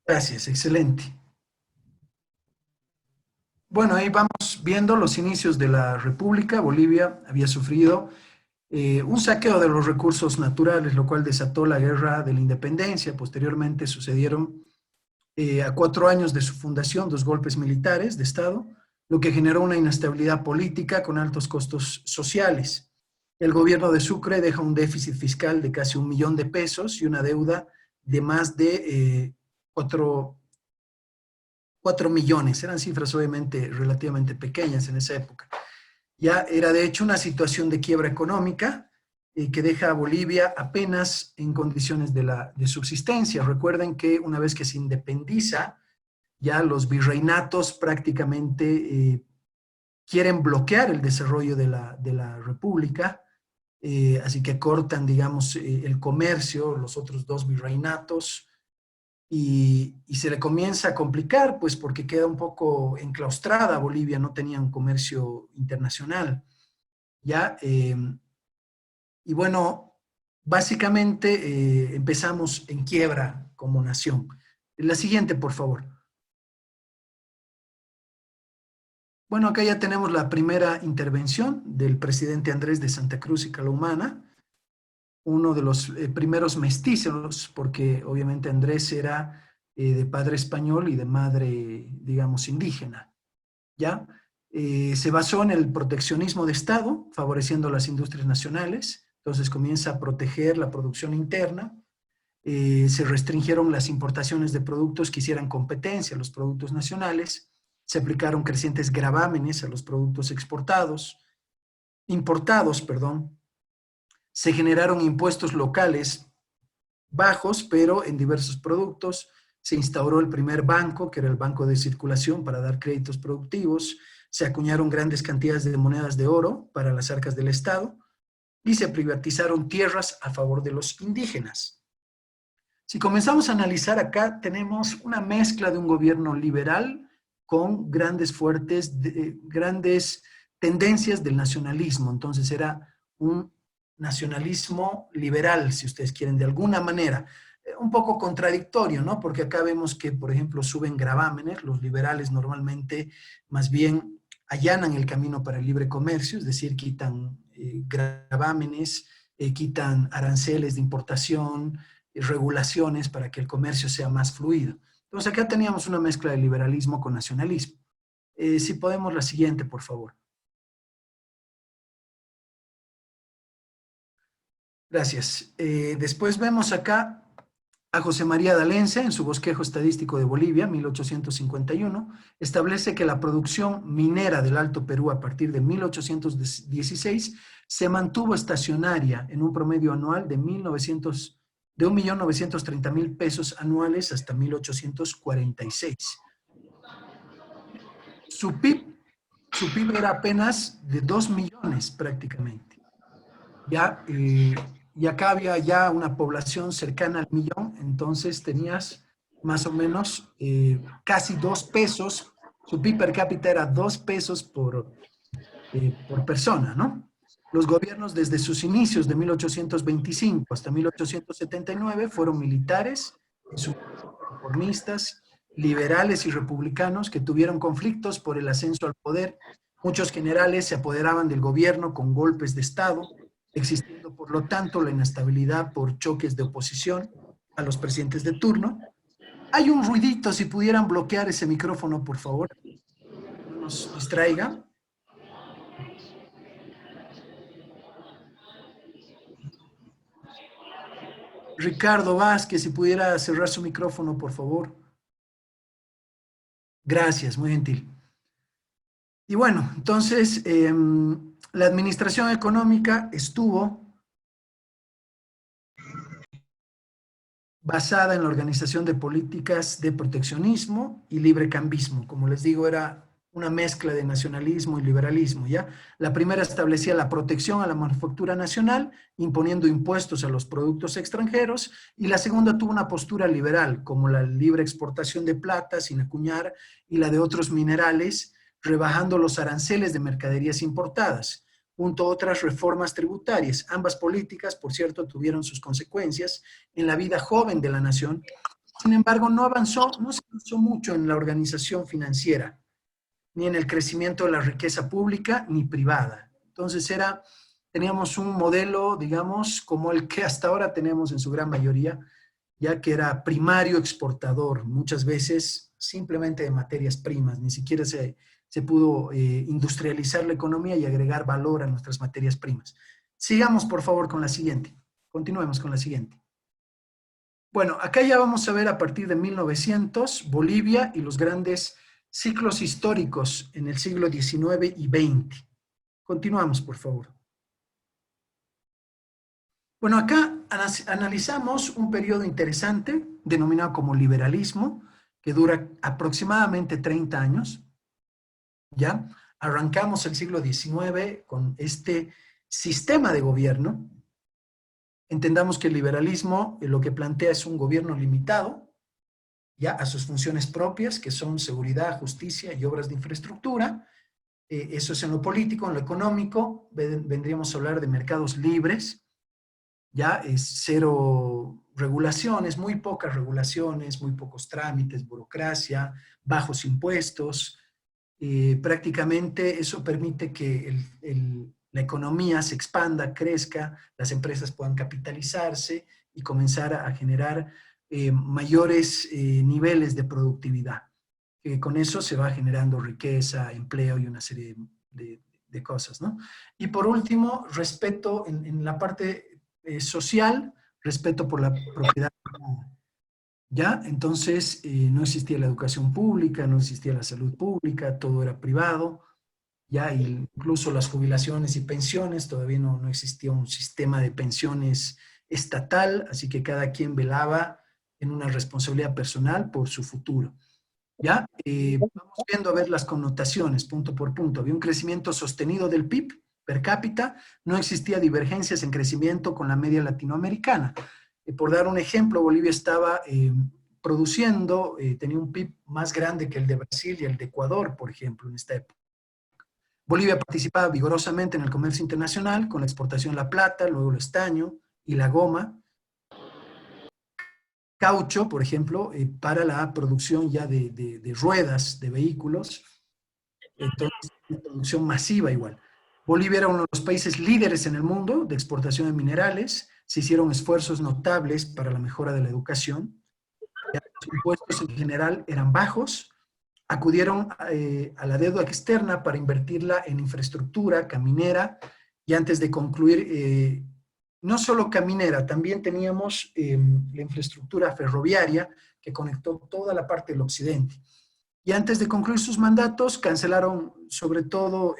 Gracias, excelente. Bueno, ahí vamos viendo los inicios de la República. Bolivia había sufrido un saqueo de los recursos naturales, lo cual desató la Guerra de la Independencia. Posteriormente sucedieron, a 4 años de su fundación, 2 golpes militares de Estado, lo que generó una inestabilidad política con altos costos sociales. El gobierno de Sucre deja un déficit fiscal de casi 1 millón de pesos y una deuda de más de 4 millones. Eran cifras obviamente relativamente pequeñas en esa época. Ya era de hecho una situación de quiebra económica que deja a Bolivia apenas en condiciones de subsistencia. Recuerden que una vez que se independiza, ya los virreinatos prácticamente quieren bloquear el desarrollo de la república, así que cortan, digamos, el comercio, los otros 2 virreinatos, y se le comienza a complicar, pues porque queda un poco enclaustrada Bolivia, no tenía un comercio internacional, ¿ya? Y bueno, básicamente empezamos en quiebra como nación. La siguiente, por favor. Bueno, acá ya tenemos la primera intervención del presidente Andrés de Santa Cruz y Calahumana, uno de los primeros mestizos, porque obviamente Andrés era de padre español y de madre, digamos, indígena, ¿ya? Se basó en el proteccionismo de Estado, favoreciendo las industrias nacionales, entonces comienza a proteger la producción interna, se restringieron las importaciones de productos que hicieran competencia a los productos nacionales, se aplicaron crecientes gravámenes a los productos importados, perdón, se generaron impuestos locales bajos, pero en diversos productos, se instauró el primer banco, que era el Banco de Circulación para dar créditos productivos, se acuñaron grandes cantidades de monedas de oro para las arcas del Estado y se privatizaron tierras a favor de los indígenas. Si comenzamos a analizar acá, tenemos una mezcla de un gobierno liberal con grandes tendencias del nacionalismo. Entonces era un nacionalismo liberal, si ustedes quieren, de alguna manera. Un poco contradictorio, ¿no? Porque acá vemos que, por ejemplo, suben gravámenes. Los liberales normalmente más bien allanan el camino para el libre comercio, es decir, quitan gravámenes, quitan aranceles de importación, regulaciones para que el comercio sea más fluido. Entonces acá teníamos una mezcla de liberalismo con nacionalismo. Si podemos la siguiente, por favor. Gracias. Después vemos acá a José María D'Alencia en su Bosquejo Estadístico de Bolivia, 1851, establece que la producción minera del Alto Perú a partir de 1816 se mantuvo estacionaria en un promedio anual de 1.930.000 pesos anuales hasta 1846. Su PIB era apenas de 2 millones prácticamente. Ya, y acá había ya una población cercana al millón, entonces tenías más o menos casi 2 pesos, su PIB per cápita era 2 pesos por persona, ¿no? Los gobiernos desde sus inicios de 1825 hasta 1879 fueron militares, reformistas, liberales y republicanos que tuvieron conflictos por el ascenso al poder. Muchos generales se apoderaban del gobierno con golpes de Estado, existiendo por lo tanto la inestabilidad por choques de oposición a los presidentes de turno. Hay un ruidito, si pudieran bloquear ese micrófono, por favor, no nos distraiga. Ricardo Vázquez, si pudiera cerrar su micrófono, por favor. Gracias, muy gentil. Y bueno, entonces, la administración económica estuvo basada en la organización de políticas de proteccionismo y librecambismo. Como les digo, era una mezcla de nacionalismo y liberalismo, ¿ya? La primera establecía la protección a la manufactura nacional, imponiendo impuestos a los productos extranjeros, y la segunda tuvo una postura liberal, como la libre exportación de plata sin acuñar y la de otros minerales, rebajando los aranceles de mercaderías importadas, junto a otras reformas tributarias. Ambas políticas, por cierto, tuvieron sus consecuencias en la vida joven de la nación Sin embargo, no se avanzó mucho en la organización financiera, ni en el crecimiento de la riqueza pública ni privada. Entonces teníamos un modelo, digamos, como el que hasta ahora tenemos en su gran mayoría, ya que era primario exportador, muchas veces simplemente de materias primas, ni siquiera se pudo industrializar la economía y agregar valor a nuestras materias primas. Sigamos, por favor, con la siguiente. Continuemos con la siguiente. Bueno, acá ya vamos a ver a partir de 1900 Bolivia y los grandes ciclos históricos en el siglo XIX y XX. Continuamos, por favor. Bueno, acá analizamos un periodo interesante denominado como liberalismo, que dura aproximadamente 30 años. ¿Ya? Arrancamos el siglo XIX con este sistema de gobierno. Entendamos que el liberalismo lo que plantea es un gobierno limitado, ya a sus funciones propias, que son seguridad, justicia y obras de infraestructura. Eso es en lo político. En lo económico vendríamos a hablar de mercados libres, ya es cero regulaciones, muy pocas regulaciones, muy pocos trámites, burocracia, bajos impuestos. Prácticamente eso permite que la economía se expanda, crezca, las empresas puedan capitalizarse y comenzar a generar mayores niveles de productividad. Con eso se va generando riqueza, empleo y una serie de cosas, ¿no? Y por último, respeto en la parte social, respeto por la propiedad privada. ¿Ya? Entonces, no existía la educación pública, no existía la salud pública, todo era privado, ¿ya? Y incluso las jubilaciones y pensiones, todavía no existía un sistema de pensiones estatal, así que cada quien velaba en una responsabilidad personal por su futuro. ¿Ya? Vamos viendo a ver las connotaciones, punto por punto. Había un crecimiento sostenido del PIB per cápita, no existía divergencias en crecimiento con la media latinoamericana. Por dar un ejemplo, Bolivia estaba produciendo, tenía un PIB más grande que el de Brasil y el de Ecuador, por ejemplo, en esta época. Bolivia participaba vigorosamente en el comercio internacional con la exportación de la plata, luego el estaño y la goma, caucho, por ejemplo, para la producción ya de ruedas de vehículos. Entonces, una producción masiva igual. Bolivia era uno de los países líderes en el mundo de exportación de minerales. Se hicieron esfuerzos notables para la mejora de la educación. Los impuestos en general eran bajos. Acudieron a la deuda externa para invertirla en infraestructura caminera. Y antes de concluir, no solo caminera, también teníamos la infraestructura ferroviaria que conectó toda la parte del occidente. Y antes de concluir sus mandatos, cancelaron sobre todo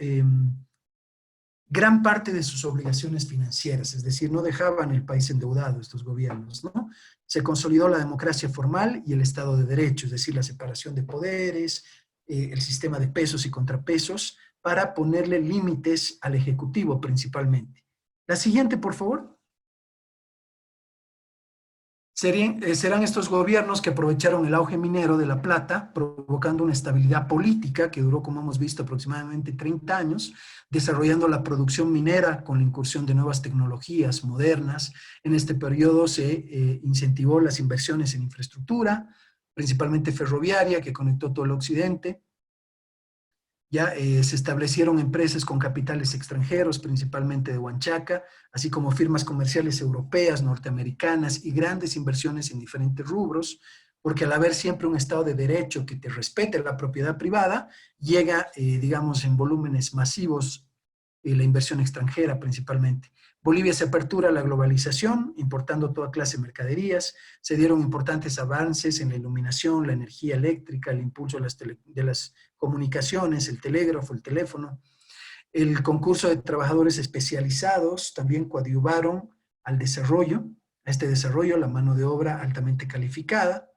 gran parte de sus obligaciones financieras, es decir, no dejaban el país endeudado estos gobiernos, ¿no? Se consolidó la democracia formal y el Estado de Derecho, es decir, la separación de poderes, el sistema de pesos y contrapesos, para ponerle límites al Ejecutivo principalmente. La siguiente, por favor. Serán estos gobiernos que aprovecharon el auge minero de la plata, provocando una estabilidad política que duró, como hemos visto, aproximadamente 30 años, desarrollando la producción minera con la incursión de nuevas tecnologías modernas. En este periodo se incentivó las inversiones en infraestructura, principalmente ferroviaria, que conectó todo el occidente. Ya se establecieron empresas con capitales extranjeros, principalmente de Huanchaca, así como firmas comerciales europeas, norteamericanas y grandes inversiones en diferentes rubros, porque al haber siempre un Estado de Derecho que te respete la propiedad privada, llega, digamos, en volúmenes masivos la inversión extranjera principalmente. Bolivia se apertura a la globalización, importando toda clase de mercaderías, se dieron importantes avances en la iluminación, la energía eléctrica, el impulso de las comunicaciones, el telégrafo, el teléfono. El concurso de trabajadores especializados también coadyuvaron al desarrollo, a este desarrollo, la mano de obra altamente calificada.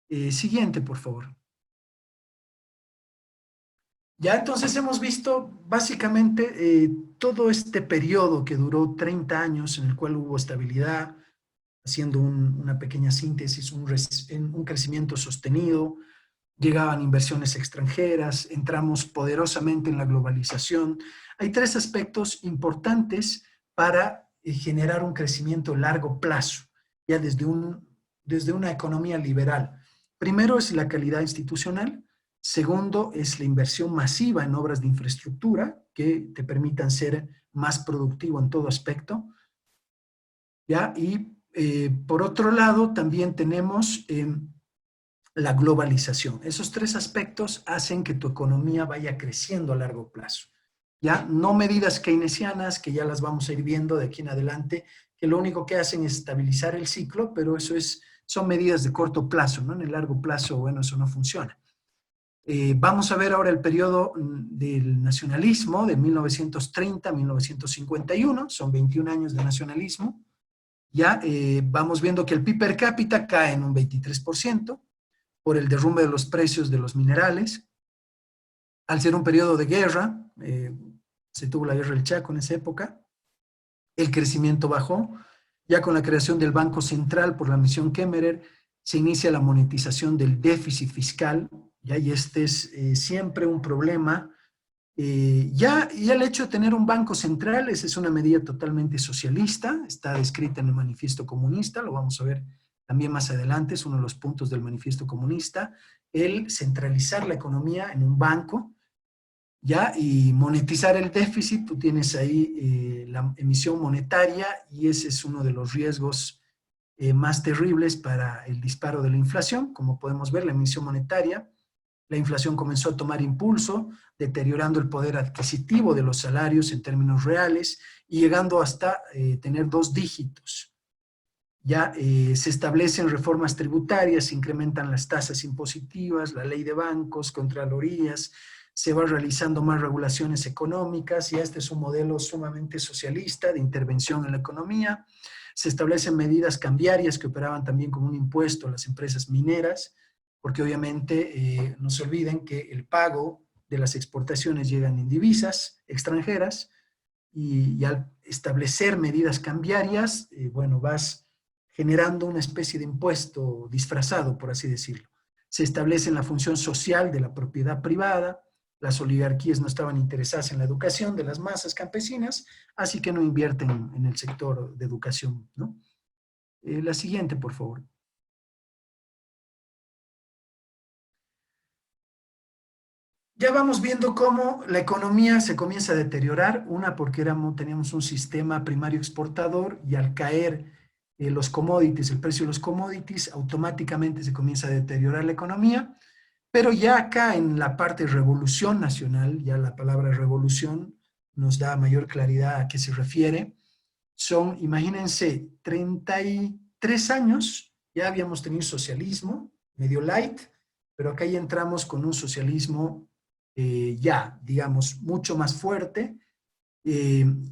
Siguiente, por favor. Ya entonces hemos visto básicamente todo este periodo que duró 30 años en el cual hubo estabilidad, haciendo una pequeña síntesis, un crecimiento sostenido, llegaban inversiones extranjeras, entramos poderosamente en la globalización. Hay tres aspectos importantes para generar un crecimiento a largo plazo, ya desde un desde una economía liberal. Primero es la calidad institucional, segundo es la inversión masiva en obras de infraestructura que te permitan ser más productivo en todo aspecto, ¿ya? Y por otro lado también tenemos la globalización. Esos tres aspectos hacen que tu economía vaya creciendo a largo plazo. ¿Ya? No medidas keynesianas, que ya las vamos a ir viendo de aquí en adelante, que lo único que hacen es estabilizar el ciclo, pero eso son medidas de corto plazo, ¿no? En el largo plazo, bueno, eso no funciona. Vamos a ver ahora el periodo del nacionalismo de 1930 a 1951, son 21 años de nacionalismo. Ya vamos viendo que el PIB per cápita cae en un 23% por el derrumbe de los precios de los minerales. Al ser un periodo de guerra, se tuvo la guerra del Chaco en esa época, el crecimiento bajó. Ya con la creación del Banco Central por la misión Kemmerer, se inicia la monetización del déficit fiscal, ¿ya? Y este es siempre un problema. Y el hecho de tener un banco central, esa es una medida totalmente socialista, está descrita en el manifiesto comunista, lo vamos a ver también más adelante, es uno de los puntos del manifiesto comunista, el centralizar la economía en un banco, ¿ya? Y monetizar el déficit, tú tienes ahí la emisión monetaria y ese es uno de los riesgos más terribles para el disparo de la inflación. Como podemos ver, la emisión monetaria, la inflación comenzó a tomar impulso, deteriorando el poder adquisitivo de los salarios en términos reales y llegando hasta tener 2 dígitos. Ya se establecen reformas tributarias, se incrementan las tasas impositivas, la ley de bancos, contralorías, se van realizando más regulaciones económicas y este es un modelo sumamente socialista de intervención en la economía. Se establecen medidas cambiarias que operaban también como un impuesto a las empresas mineras, porque obviamente no se olviden que el pago de las exportaciones llegan en divisas extranjeras y al establecer medidas cambiarias, bueno, vas generando una especie de impuesto disfrazado, por así decirlo. Se establece la función social de la propiedad privada, las oligarquías no estaban interesadas en la educación de las masas campesinas, así que no invierten en el sector de educación, ¿no? La siguiente, por favor. Ya vamos viendo cómo la economía se comienza a deteriorar, una porque teníamos un sistema primario exportador y al caer los commodities, el precio de los commodities, automáticamente se comienza a deteriorar la economía, pero ya acá en la parte revolución nacional, ya la palabra revolución nos da mayor claridad a qué se refiere, son, imagínense, 33 años, ya habíamos tenido socialismo, medio light, pero acá ya entramos con un socialismo ya, digamos, mucho más fuerte,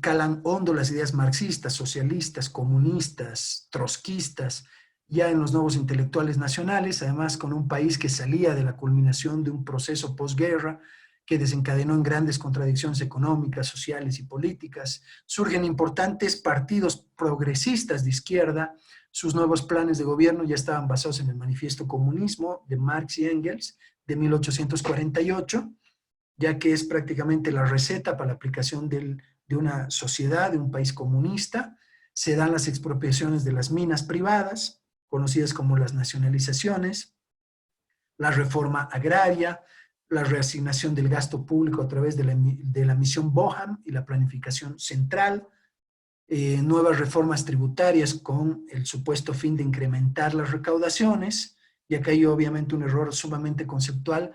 calan hondo las ideas marxistas, socialistas, comunistas, trotskistas, ya en los nuevos intelectuales nacionales, además con un país que salía de la culminación de un proceso posguerra que desencadenó en grandes contradicciones económicas, sociales y políticas. Surgen importantes partidos progresistas de izquierda, sus nuevos planes de gobierno ya estaban basados en el manifiesto comunismo de Marx y Engels de 1848, ya que es prácticamente la receta para la aplicación de una sociedad, de un país comunista. Se dan las expropiaciones de las minas privadas, conocidas como las nacionalizaciones, la reforma agraria, la reasignación del gasto público a través de la misión Boham y la planificación central, nuevas reformas tributarias con el supuesto fin de incrementar las recaudaciones, y acá hay obviamente un error sumamente conceptual.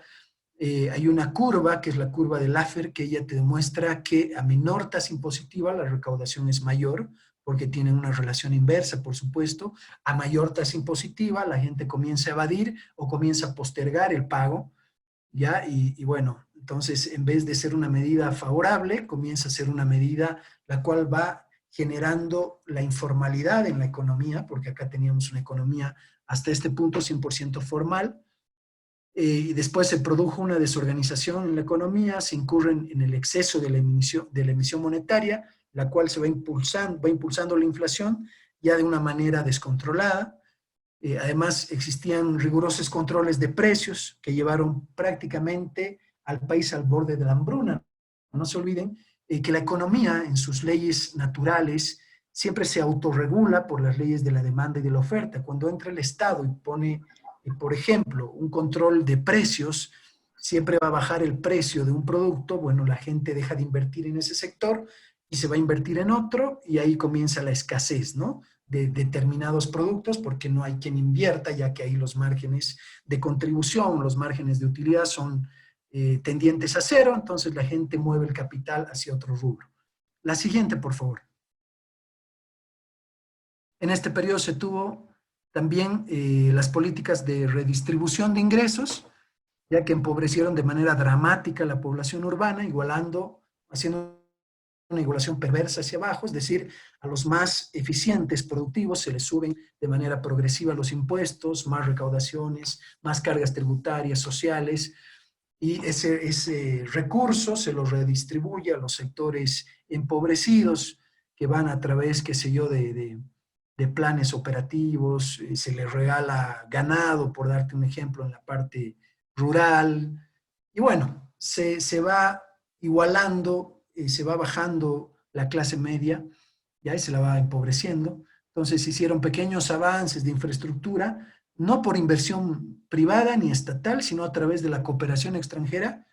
Hay una curva, que es la curva de Laffer, que ella te demuestra que a menor tasa impositiva la recaudación es mayor, porque tienen una relación inversa, por supuesto. A mayor tasa impositiva la gente comienza a evadir o comienza a postergar el pago, ¿ya? Y bueno, entonces en vez de ser una medida favorable, comienza a ser una medida la cual va generando la informalidad en la economía, porque acá teníamos una economía hasta este punto 100% formal, y después se produjo una desorganización en la economía, se incurren en el exceso de la emisión monetaria, la cual se va impulsando la inflación ya de una manera descontrolada. Además, existían rigurosos controles de precios que llevaron prácticamente al país al borde de la hambruna. No se olviden que la economía, en sus leyes naturales, siempre se autorregula por las leyes de la demanda y de la oferta. Cuando entra el Estado y pone, por ejemplo, un control de precios, siempre va a bajar el precio de un producto, bueno, la gente deja de invertir en ese sector y se va a invertir en otro y ahí comienza la escasez, ¿no? De determinados productos porque no hay quien invierta, ya que ahí los márgenes de contribución, los márgenes de utilidad son tendientes a cero, entonces la gente mueve el capital hacia otro rubro. La siguiente, por favor. En este periodo se tuvo también las políticas de redistribución de ingresos, ya que empobrecieron de manera dramática la población urbana, igualando, haciendo una igualación perversa hacia abajo, es decir, a los más eficientes productivos se les suben de manera progresiva los impuestos, más recaudaciones, más cargas tributarias, sociales, y ese recurso se lo redistribuye a los sectores empobrecidos que van a través, qué sé yo, de planes operativos, se les regala ganado, por darte un ejemplo, en la parte rural, y bueno, se va igualando, se va bajando la clase media, ya y se la va empobreciendo. Entonces se hicieron pequeños avances de infraestructura, no por inversión privada ni estatal, sino a través de la cooperación extranjera,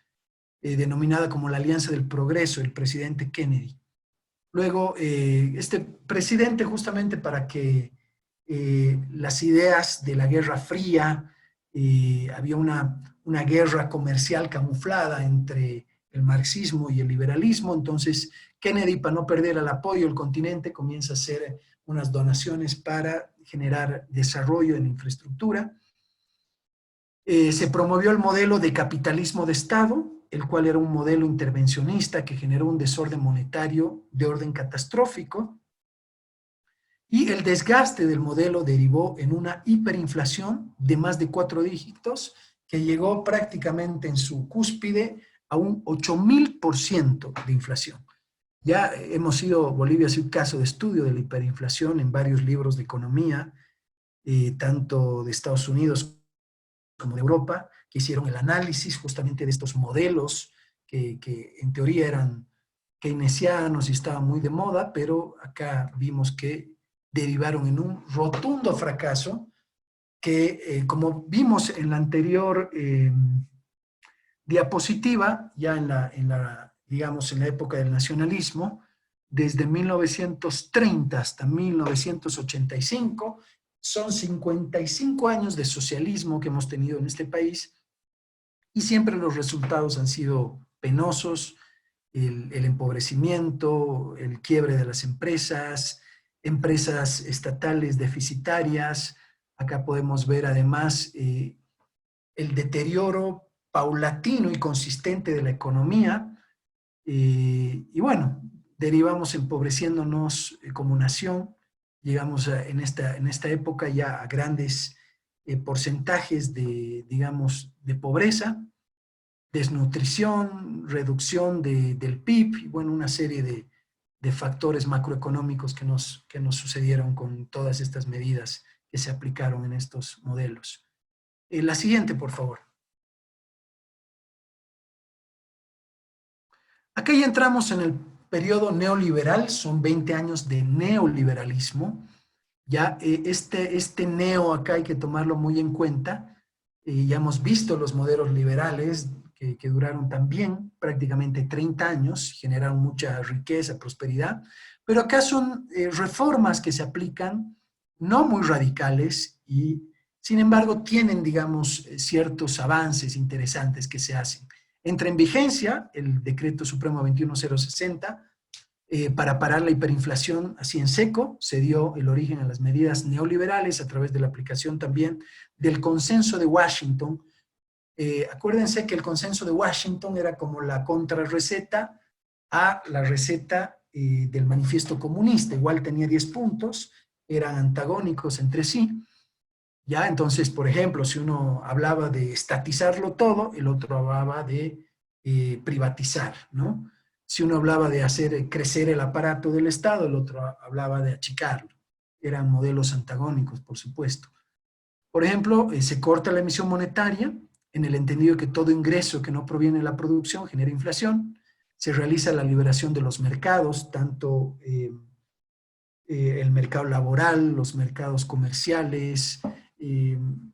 denominada como la Alianza del Progreso, el presidente Kennedy. Luego, este presidente, justamente para que las ideas de la Guerra Fría, había una guerra comercial camuflada entre el marxismo y el liberalismo, entonces Kennedy, para no perder el apoyo del continente, comienza a hacer unas donaciones para generar desarrollo en infraestructura. Se promovió el modelo de capitalismo de Estado, el cual era un modelo intervencionista que generó un desorden monetario de orden catastrófico, y el desgaste del modelo derivó en una hiperinflación de más de 4 dígitos que llegó prácticamente en su cúspide a un 8000% de inflación. Ya hemos sido, Bolivia ha sido un caso de estudio de la hiperinflación en varios libros de economía, tanto de Estados Unidos como de Europa, que hicieron el análisis justamente de estos modelos que en teoría eran keynesianos y estaban muy de moda, pero acá vimos que derivaron en un rotundo fracaso que, como vimos en la anterior diapositiva, ya digamos, en la época del nacionalismo, desde 1930 hasta 1985, son 55 años de socialismo que hemos tenido en este país y siempre los resultados han sido penosos, el empobrecimiento, el quiebre de las empresas, empresas estatales deficitarias. Acá podemos ver además el deterioro paulatino y consistente de la economía. Y bueno, derivamos empobreciéndonos como nación. Llegamos en esta época ya a grandes porcentajes digamos, de pobreza, desnutrición, reducción del PIB y bueno, una serie de factores macroeconómicos que nos sucedieron con todas estas medidas que se aplicaron en estos modelos. La siguiente, por favor. Acá ya entramos en el periodo neoliberal, son 20 años de neoliberalismo. Ya este neo acá hay que tomarlo muy en cuenta. Ya hemos visto los modelos liberales que duraron también prácticamente 30 años, generaron mucha riqueza, prosperidad, pero acá son reformas que se aplican no muy radicales y sin embargo tienen, digamos, ciertos avances interesantes que se hacen. Entra en vigencia el Decreto Supremo 21060, para parar la hiperinflación así en seco, se dio el origen a las medidas neoliberales a través de la aplicación también del consenso de Washington. Acuérdense que el consenso de Washington era como la contrarreceta a la receta del manifiesto comunista, igual tenía 10 puntos, eran antagónicos entre sí. Ya, entonces, por ejemplo, si uno hablaba de estatizarlo todo, el otro hablaba de privatizar, ¿no? Si uno hablaba de hacer crecer el aparato del Estado, el otro hablaba de achicarlo. Eran modelos antagónicos, por supuesto. Por ejemplo, se corta la emisión monetaria, en el entendido que todo ingreso que no proviene de la producción genera inflación. Se realiza la liberación de los mercados, tanto el mercado laboral, los mercados comerciales,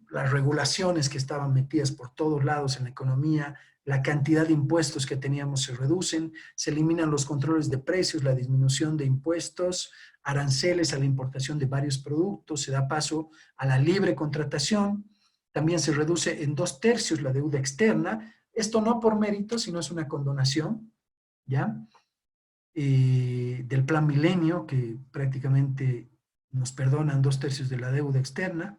las regulaciones que estaban metidas por todos lados en la economía, la cantidad de impuestos que teníamos se reducen, se eliminan los controles de precios, la disminución de impuestos, aranceles a la importación de varios productos, se da paso a la libre contratación, también se reduce en 2/3 la deuda externa, esto no por mérito, sino es una condonación, ¿ya? Del Plan Milenio, que prácticamente nos perdonan 2/3 de la deuda externa.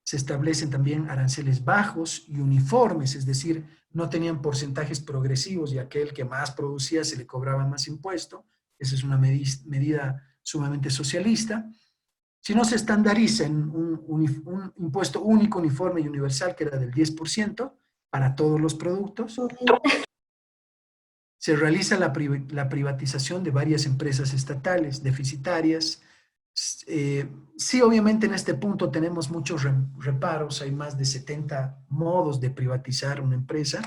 Se establecen también aranceles bajos y uniformes, es decir, no tenían porcentajes progresivos y aquel que más producía se le cobraba más impuesto. Esa es una medida sumamente socialista. Si no se estandariza en un impuesto único, uniforme y universal, que era del 10% para todos los productos, se realiza la privatización de varias empresas estatales deficitarias. Sí, obviamente en este punto tenemos muchos reparos, hay más de 70 modos de privatizar una empresa,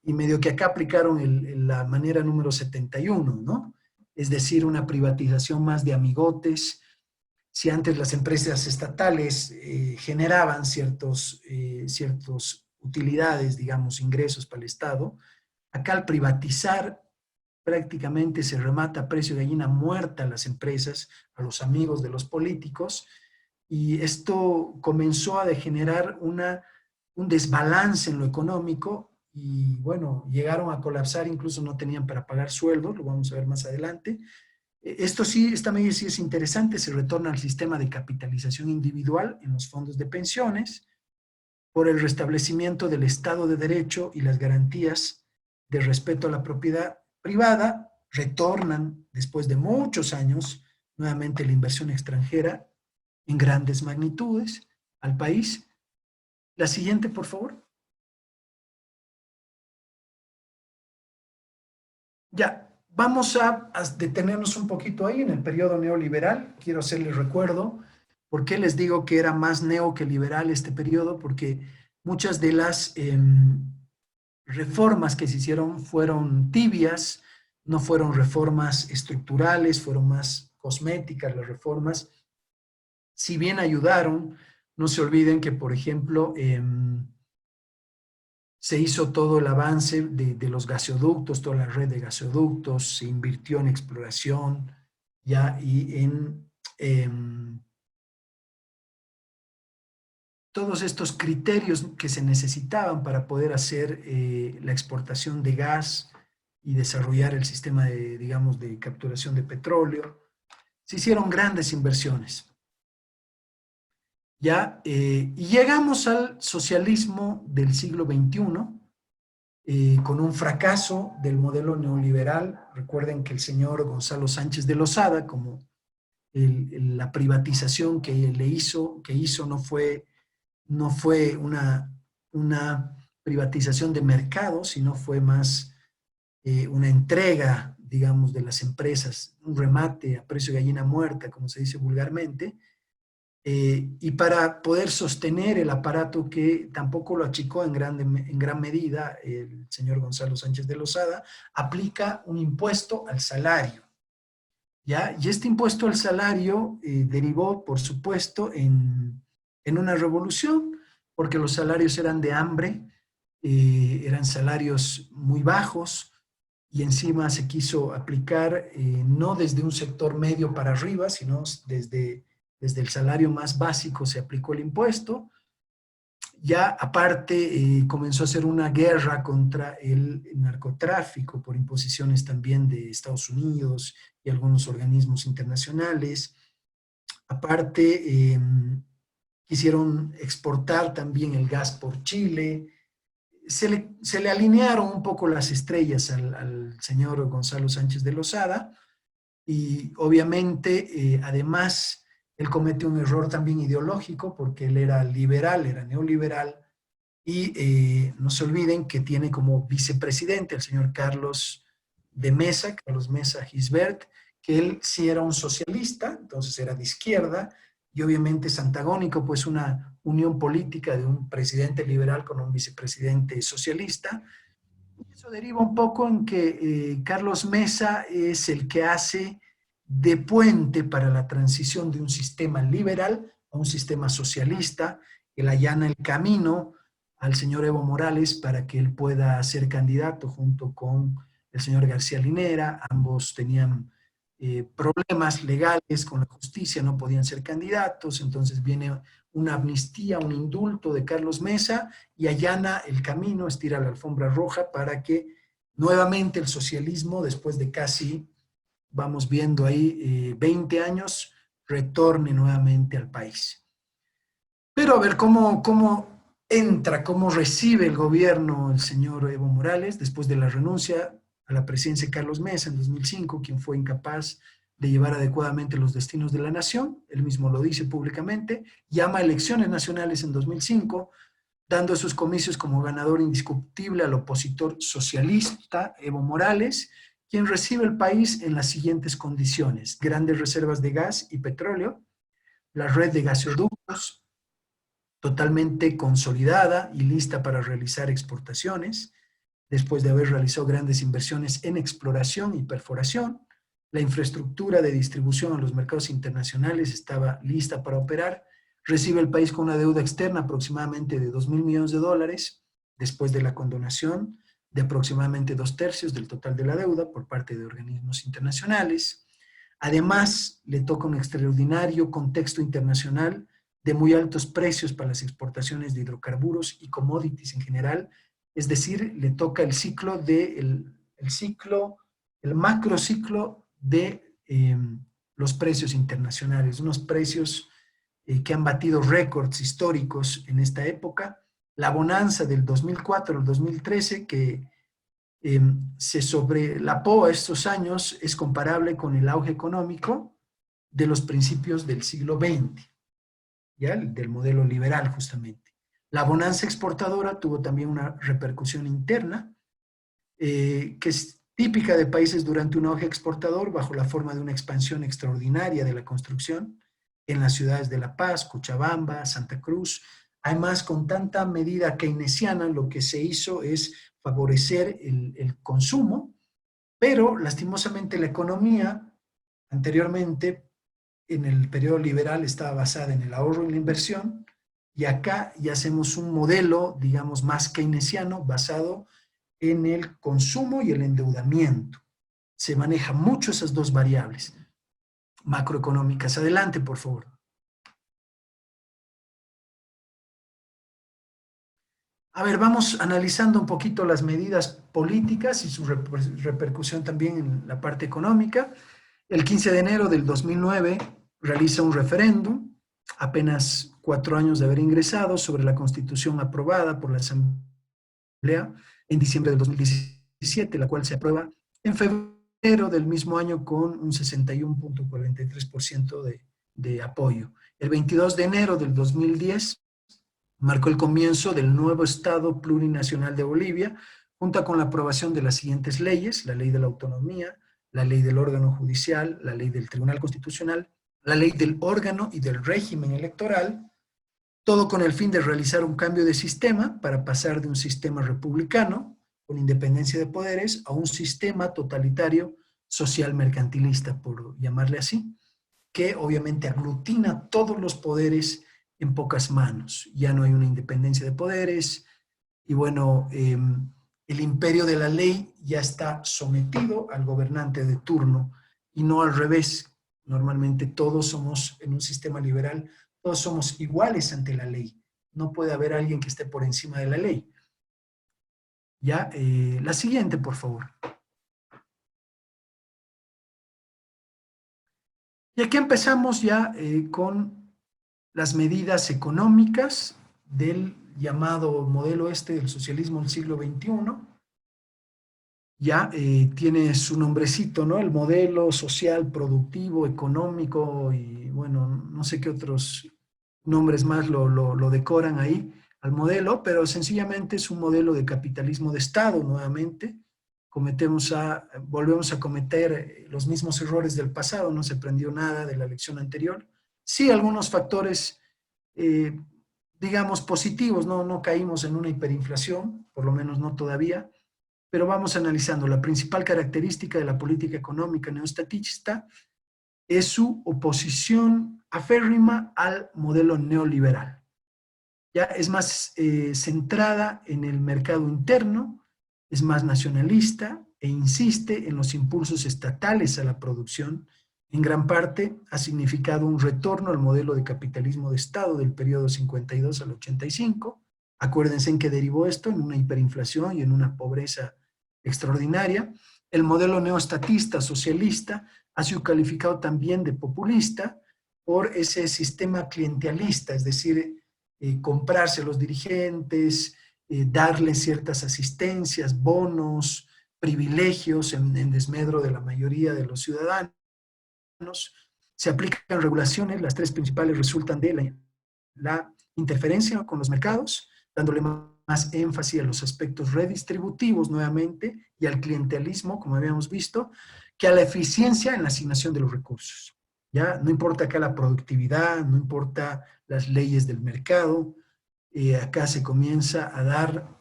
y medio que acá aplicaron la manera número 71, ¿no? Es decir, una privatización más de amigotes. Si antes las empresas estatales generaban ciertos utilidades, digamos, ingresos para el Estado, acá al privatizar prácticamente se remata a precio de gallina muerta a las empresas, a los amigos de los políticos, y esto comenzó a degenerar un desbalance en lo económico y bueno, llegaron a colapsar, incluso no tenían para pagar sueldos, lo vamos a ver más adelante. Esto sí, esta medida sí es interesante, se retorna al sistema de capitalización individual en los fondos de pensiones por el restablecimiento del Estado de Derecho y las garantías de respeto a la propiedad privada, retornan después de muchos años nuevamente la inversión extranjera en grandes magnitudes al país. La siguiente, por favor. Ya, vamos a detenernos un poquito ahí en el periodo neoliberal. Quiero hacerles recuerdo por qué les digo que era más neo que liberal este periodo, porque muchas de las reformas que se hicieron fueron tibias, no fueron reformas estructurales, fueron más cosméticas las reformas. Si bien ayudaron, no se olviden que, por ejemplo, se hizo todo el avance de los gasoductos, toda la red de gasoductos, se invirtió en exploración ya y en todos estos criterios que se necesitaban para poder hacer la exportación de gas y desarrollar el sistema de, digamos, de capturación de petróleo. Se hicieron grandes inversiones. ¿Ya? Y llegamos al socialismo del siglo XXI, con un fracaso del modelo neoliberal. Recuerden que el señor Gonzalo Sánchez de Lozada, como la privatización que hizo no fue una privatización de mercado, sino fue más una entrega, digamos, de las empresas, un remate a precio de gallina muerta, como se dice vulgarmente, y para poder sostener el aparato que tampoco lo achicó en gran medida el señor Gonzalo Sánchez de Lozada, aplica un impuesto al salario, ¿ya? Y este impuesto al salario derivó, por supuesto, en una revolución, porque los salarios eran de hambre, eran salarios muy bajos, y encima se quiso aplicar no desde un sector medio para arriba, sino desde el salario más básico se aplicó el impuesto. Ya aparte comenzó a hacer una guerra contra el narcotráfico por imposiciones también de Estados Unidos y algunos organismos internacionales. Aparte, quisieron exportar también el gas por Chile. Se le alinearon un poco las estrellas al señor Gonzalo Sánchez de Lozada, y obviamente, además, él comete un error también ideológico, porque él era liberal, era neoliberal, y no se olviden que tiene como vicepresidente al señor Carlos Mesa Gisbert, que él sí era un socialista, entonces era de izquierda, y obviamente es antagónico, pues una unión política de un presidente liberal con un vicepresidente socialista. Eso deriva un poco en que Carlos Mesa es el que hace de puente para la transición de un sistema liberal a un sistema socialista. Él allana el camino al señor Evo Morales para que él pueda ser candidato junto con el señor García Linera. Ambos tenían problemas legales con la justicia, no podían ser candidatos, entonces viene una amnistía, un indulto de Carlos Mesa y allana el camino, estira la alfombra roja para que nuevamente el socialismo, después de casi, vamos viendo ahí, 20 años, retorne nuevamente al país. Pero a ver cómo entra, cómo recibe el gobierno el señor Evo Morales después de la renuncia a la presidencia de Carlos Mesa en 2005, quien fue incapaz de llevar adecuadamente los destinos de la nación. Él mismo lo dice públicamente, llama a elecciones nacionales en 2005, dando esos comicios como ganador indiscutible al opositor socialista Evo Morales, quien recibe el país en las siguientes condiciones: grandes reservas de gas y petróleo, la red de gasoductos totalmente consolidada y lista para realizar exportaciones, después de haber realizado grandes inversiones en exploración y perforación. La infraestructura de distribución a los mercados internacionales estaba lista para operar. Recibe el país con una deuda externa aproximadamente de 2.000 millones de dólares, después de la condonación de aproximadamente 2/3 del total de la deuda por parte de organismos internacionales. Además, le toca un extraordinario contexto internacional de muy altos precios para las exportaciones de hidrocarburos y commodities en general, es decir, le toca el ciclo el macrociclo de los precios internacionales, unos precios que han batido récords históricos en esta época. La bonanza del 2004 al 2013 que se sobrelapó a estos años es comparable con el auge económico de los principios del siglo XX, ¿ya? Del modelo liberal justamente. La bonanza exportadora tuvo también una repercusión interna, que es típica de países durante un auge exportador bajo la forma de una expansión extraordinaria de la construcción en las ciudades de La Paz, Cochabamba, Santa Cruz. Además, con tanta medida keynesiana, lo que se hizo es favorecer el consumo, pero lastimosamente la economía anteriormente en el periodo liberal estaba basada en el ahorro y la inversión, y acá ya hacemos un modelo, digamos, más keynesiano, basado en el consumo y el endeudamiento. Se maneja mucho esas dos variables macroeconómicas. Adelante, por favor. A ver, vamos analizando un poquito las medidas políticas y su repercusión también en la parte económica. El 15 de enero del 2009 realiza un referéndum, apenas 4 años de haber ingresado, sobre la Constitución aprobada por la Asamblea en diciembre del 2017, la cual se aprueba en febrero del mismo año con un 61.43% de apoyo. El 22 de enero del 2010 marcó el comienzo del nuevo Estado plurinacional de Bolivia, junto con la aprobación de las siguientes leyes: la Ley de la Autonomía, la Ley del Órgano Judicial, la Ley del Tribunal Constitucional, la Ley del Órgano y del Régimen Electoral, todo con el fin de realizar un cambio de sistema para pasar de un sistema republicano, con independencia de poderes, a un sistema totalitario social mercantilista, por llamarle así, que obviamente aglutina todos los poderes en pocas manos. Ya no hay una independencia de poderes y bueno, el imperio de la ley ya está sometido al gobernante de turno y no al revés. Normalmente todos somos, en un sistema liberal, todos somos iguales ante la ley. No puede haber alguien que esté por encima de la ley. Ya, la siguiente, por favor. Y aquí empezamos ya con las medidas económicas del llamado modelo del socialismo del siglo XXI. Ya tiene su nombrecito, ¿no? El modelo social, productivo, económico y bueno, no sé qué otros nombres más lo decoran ahí al modelo, pero sencillamente es un modelo de capitalismo de Estado nuevamente. Volvemos a cometer los mismos errores del pasado, no se aprendió nada de la lección anterior. Sí, algunos factores, digamos, positivos, no caímos en una hiperinflación, por lo menos no todavía, pero vamos analizando. La principal característica de la política económica neoestatista es su oposición aférrima al modelo neoliberal. Ya es más centrada en el mercado interno, es más nacionalista e insiste en los impulsos estatales a la producción. En gran parte ha significado un retorno al modelo de capitalismo de Estado del periodo 52 al 85. Acuérdense en que derivó esto en una hiperinflación y en una pobreza extraordinaria. El modelo neoestatista socialista ha sido calificado también de populista por ese sistema clientelista, es decir, comprarse a los dirigentes, darles ciertas asistencias, bonos, privilegios en desmedro de la mayoría de los ciudadanos. Se aplican regulaciones, las tres principales resultan de la interferencia con los mercados, dándole más énfasis a los aspectos redistributivos nuevamente y al clientelismo, como habíamos visto, que a la eficiencia en la asignación de los recursos. ¿Ya? No importa acá la productividad, no importa las leyes del mercado, acá se comienza a dar,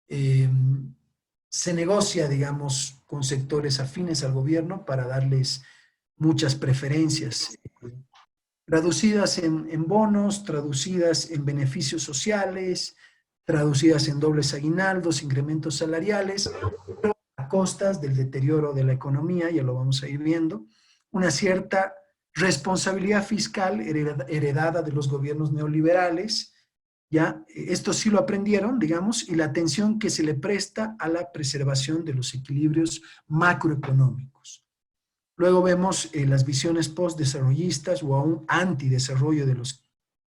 se negocia, digamos, con sectores afines al gobierno para darles muchas preferencias, traducidas en bonos, traducidas en beneficios sociales, traducidas en dobles aguinaldos, incrementos salariales, pero a costas del deterioro de la economía, ya lo vamos a ir viendo, una cierta responsabilidad fiscal heredada de los gobiernos neoliberales, ya, esto sí lo aprendieron, digamos, y la atención que se le presta a la preservación de los equilibrios macroeconómicos. Luego vemos las visiones postdesarrollistas o aún antidesarrollo de los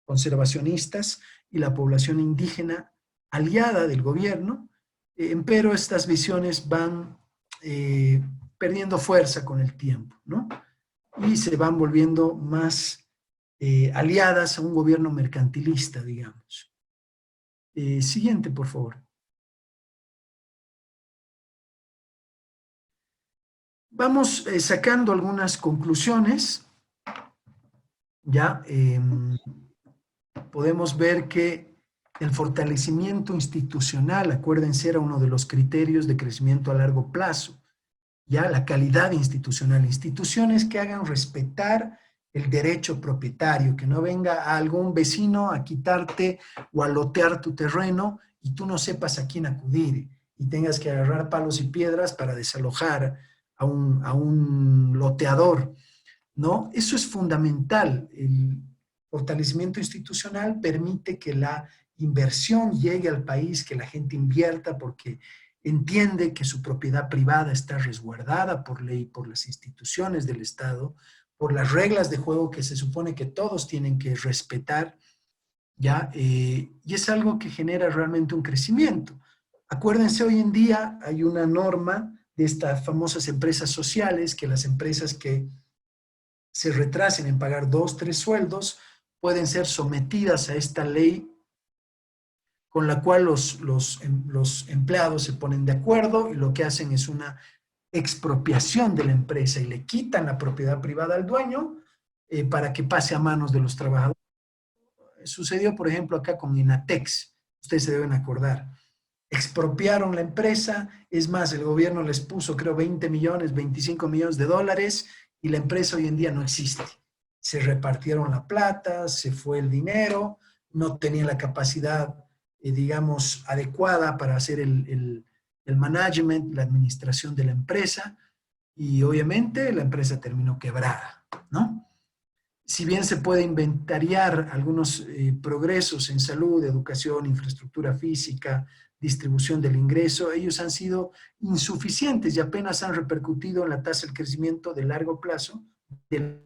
conservacionistas y la población indígena aliada del gobierno, pero estas visiones van perdiendo fuerza con el tiempo, ¿no? Y se van volviendo más aliadas a un gobierno mercantilista, digamos. Siguiente, por favor. Vamos sacando algunas conclusiones. Ya podemos ver que el fortalecimiento institucional, acuérdense, era uno de los criterios de crecimiento a largo plazo. Ya la calidad institucional, instituciones que hagan respetar el derecho propietario, que no venga algún vecino a quitarte o a lotear tu terreno y tú no sepas a quién acudir y tengas que agarrar palos y piedras para desalojar a un loteador, ¿no? Eso es fundamental. El fortalecimiento institucional permite que la inversión llegue al país, que la gente invierta porque entiende que su propiedad privada está resguardada por ley, por las instituciones del Estado, por las reglas de juego que se supone que todos tienen que respetar, ¿ya? Y es algo que genera realmente un crecimiento. Acuérdense, hoy en día hay una norma de estas famosas empresas sociales, que las empresas que se retrasen en pagar 2, 3 sueldos pueden ser sometidas a esta ley con la cual los empleados se ponen de acuerdo y lo que hacen es una expropiación de la empresa y le quitan la propiedad privada al dueño para que pase a manos de los trabajadores. Sucedió, por ejemplo, acá con Inatex, ustedes se deben acordar. Expropiaron la empresa, es más, el gobierno les puso, creo, 20 millones, 25 millones de dólares y la empresa hoy en día no existe. Se repartieron la plata, se fue el dinero, no tenían la capacidad, digamos, adecuada para hacer el management, la administración de la empresa, y obviamente la empresa terminó quebrada, ¿no? Si bien se puede inventariar algunos progresos en salud, educación, infraestructura física, distribución del ingreso, ellos han sido insuficientes y apenas han repercutido en la tasa de crecimiento de largo plazo del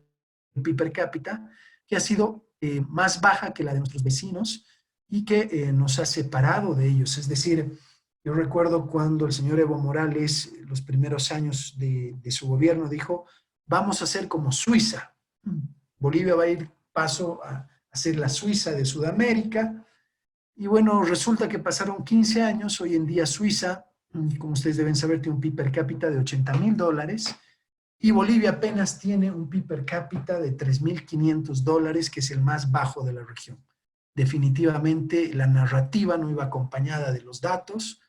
PIB per cápita, que ha sido más baja que la de nuestros vecinos y que nos ha separado de ellos. Es decir, yo recuerdo cuando el señor Evo Morales, los primeros años de su gobierno, dijo, vamos a ser como Suiza. Bolivia va a ir paso a ser la Suiza de Sudamérica. Y bueno, resulta que pasaron 15 años. Hoy en día Suiza, como ustedes deben saber, tiene un PIB per cápita de $80,000 y Bolivia apenas tiene un PIB per cápita de $3,500, que es el más bajo de la región. Definitivamente la narrativa no iba acompañada de los datos,